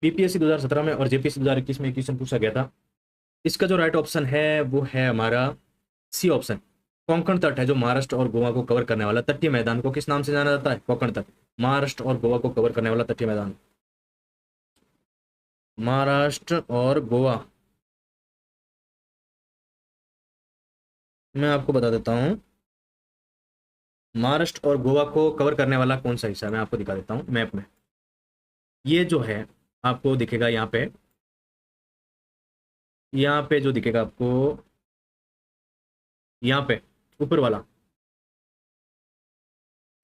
बीपीएससी 2017 में और जेपीएससी 2021 में क्वेश्चन पूछा गया था। इसका जो राइट ऑप्शन है वो है हमारा सी ऑप्शन। कोंकण तट है जो महाराष्ट्र और गोवा को कवर करने वाला तटीय मैदान को किस नाम से जाना जाता है? कोंकण तट। महाराष्ट्र और गोवा को कवर करने वाला तटीय मैदान, महाराष्ट्र और गोवा। मैं आपको बता देता हूँ, महाराष्ट्र और गोवा को कवर करने वाला कौन सा हिस्सा है, मैं आपको दिखा देता हूँ मैप में। ये जो है आपको दिखेगा यहाँ पे जो दिखेगा आपको, यहाँ पे ऊपर वाला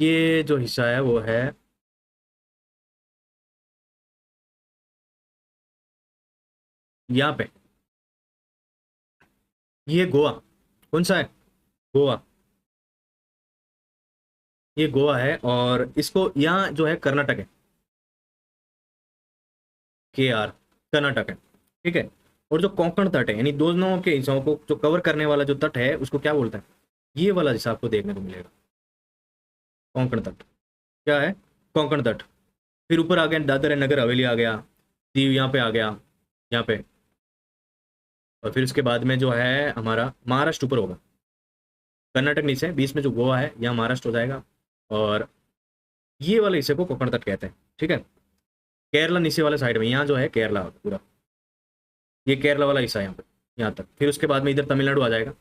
ये जो हिस्सा है वो है यहाँ पे, ये गोवा। कौन सा है? गोवा। ये गोवा है, और इसको यहाँ जो है कर्नाटक है, के आर, कर्नाटक है। ठीक है, और जो कोंकण तट है यानी दोनों के हिस्सों को जो कवर करने वाला जो तट है उसको क्या बोलते हैं? ये वाला हिस्सा आपको देखने को मिलेगा, कोंकण तट। क्या है? कोंकण तट। फिर ऊपर आ गया दादर है नगर हवेली आ गया, दीव यहाँ पे आ गया, यहाँ पे। और फिर उसके बाद में जो है हमारा महाराष्ट्र ऊपर होगा, कर्नाटक नीचे, बीच में जो गोवा है यहाँ महाराष्ट्र हो जाएगा। और ये वाले हिस्से को कोंकण तट कहते हैं। ठीक है, केरला नीचे वाले साइड में, यहाँ जो है केरला पूरा, ये केरला वाला हिस्सा है यहाँ पे, यहाँ तक। फिर उसके बाद में इधर तमिलनाडु आ जाएगा।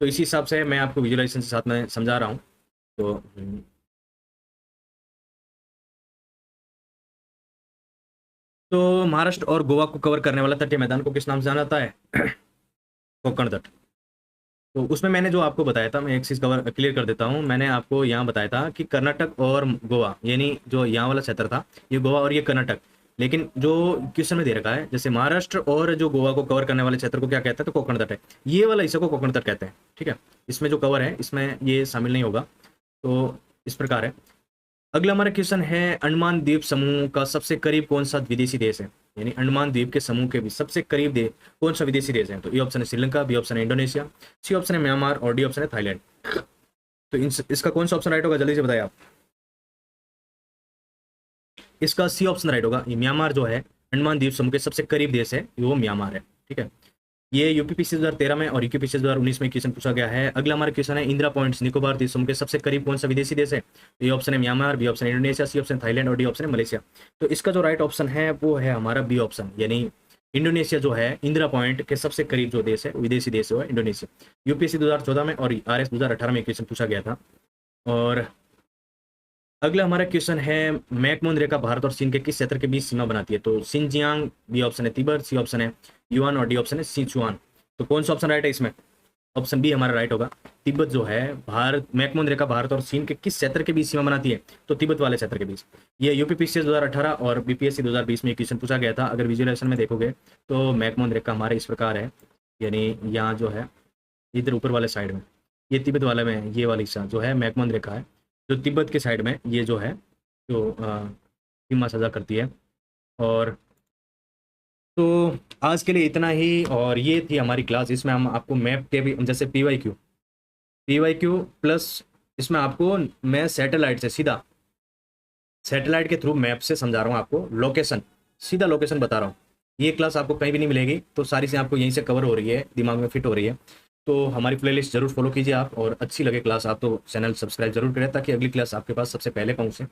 तो इसी हिसाब से मैं आपको विजुलाइजेशन के साथ में समझा रहा हूँ। तो तो महाराष्ट्र और गोवा को कवर करने वाला तटीय मैदान को किस नाम से जाना जाता है? कोंकण तट। तो उसमें मैंने जो आपको बताया था, मैं एक चीज़ कवर क्लियर कर देता हूँ। मैंने आपको यहाँ बताया था कि कर्नाटक और गोवा, यानी जो यहाँ वाला क्षेत्र था ये गोवा और ये कर्नाटक, लेकिन जो क्वेश्चन में दे रखा है जैसे महाराष्ट्र और जो गोवा को कवर करने वाले क्षेत्र को क्या कहते हैं, तो कोंकण तट है। ये वाला हिस्से को कोंकण तट कहते हैं, ठीक है। इसमें जो कवर है इसमें ये शामिल नहीं होगा। तो इस प्रकार है। अगला हमारा क्वेश्चन है, अंडमान द्वीप समूह का सबसे करीब कौन सा विदेशी देश है? यानी अंडमान द्वीप के समूह के भी सबसे करीब दे कौन सा विदेशी देश है? तो ए ऑप्शन है श्रीलंका, बी ऑप्शन है इंडोनेशिया, सी ऑप्शन है म्यांमार और डी ऑप्शन है थाईलैंड। तो इसका कौन सा ऑप्शन राइट होगा, जल्दी से बताइए आप। इसका सी ऑप्शन राइट होगा। ये म्यांमार जो है अंडमान द्वीप समूह के सबसे करीब देश है, वो म्यांमार है, ठीक है। ये यूपीपीसी 2013 में और यूपीपीसी 2019 में क्वेश्चन पूछा गया है। अगला हमारा क्वेश्चन है, इंदिरा पॉइंट्स निकोबार द्वीप समूह के सबसे करीब कौन सा विदेशी देश है? ये ऑप्शन है म्यांमार, बी ऑप्शन है इंडोनेशिया, सी ऑप्शन थाईलैंड और डी ऑप्शन है मलेशिया। तो इसका जो राइट ऑप्शन है वो है हमारा बी ऑप्शन, यानी इंडोनेशिया जो है इंदिरा पॉइंट के सबसे करीब जो देश है विदेशी देश है इंडोनेशिया। यूपीएससी 2014 में और आरएस 2018 में क्वेश्चन पूछा गया था। और अगला हमारा क्वेश्चन है, मैकमोहन रेखा भारत और चीन के किस क्षेत्र के बीच सीमा बनाती है? तो सिंजियांग, बी ऑप्शन है तिब्बत, सी ऑप्शन है युआन और डी ऑप्शन है सिचुआन। तो कौन सा ऑप्शन राइट है इसमें? ऑप्शन बी हमारा राइट होगा। तिब्बत जो है भारत, मैकमोहन रेखा भारत और चीन के किस क्षेत्र के बीच सीमा बनाती है? तो तिब्बत वाले क्षेत्र के बीच। ये यूपीपीसी 2018 और बीपीएससी 2020 में क्वेश्चन पूछा गया था। अगर विजुअलाइजेशन में देखोगे तो मैकमोहन रेखा हमारे इस प्रकार है, यानी यहाँ जो है इधर ऊपर वाले साइड में, ये तिब्बत वाले में ये वाली हिस्सा जो है मैकमोहन रेखा है, जो तिब्बत के साइड में ये जो है जो सीमा सजा करती है। और तो आज के लिए इतना ही, और ये थी हमारी क्लास। इसमें हम आपको मैप के भी, जैसे पीवाईक्यू प्लस इसमें आपको मैं सैटेलाइट से सीधा, सैटेलाइट के थ्रू मैप से समझा रहा हूँ आपको, लोकेशन, सीधा लोकेशन बता रहा हूँ। ये क्लास आपको कहीं भी नहीं मिलेगी, तो सारी से आपको यहीं से कवर हो रही है, दिमाग में फिट हो रही है। तो हमारी प्लेलिस्ट जरूर फॉलो कीजिए आप, और अच्छी लगे क्लास आप तो चैनल सब्सक्राइब जरूर करें ताकि अगली क्लास आपके पास सबसे पहले पहुँचे।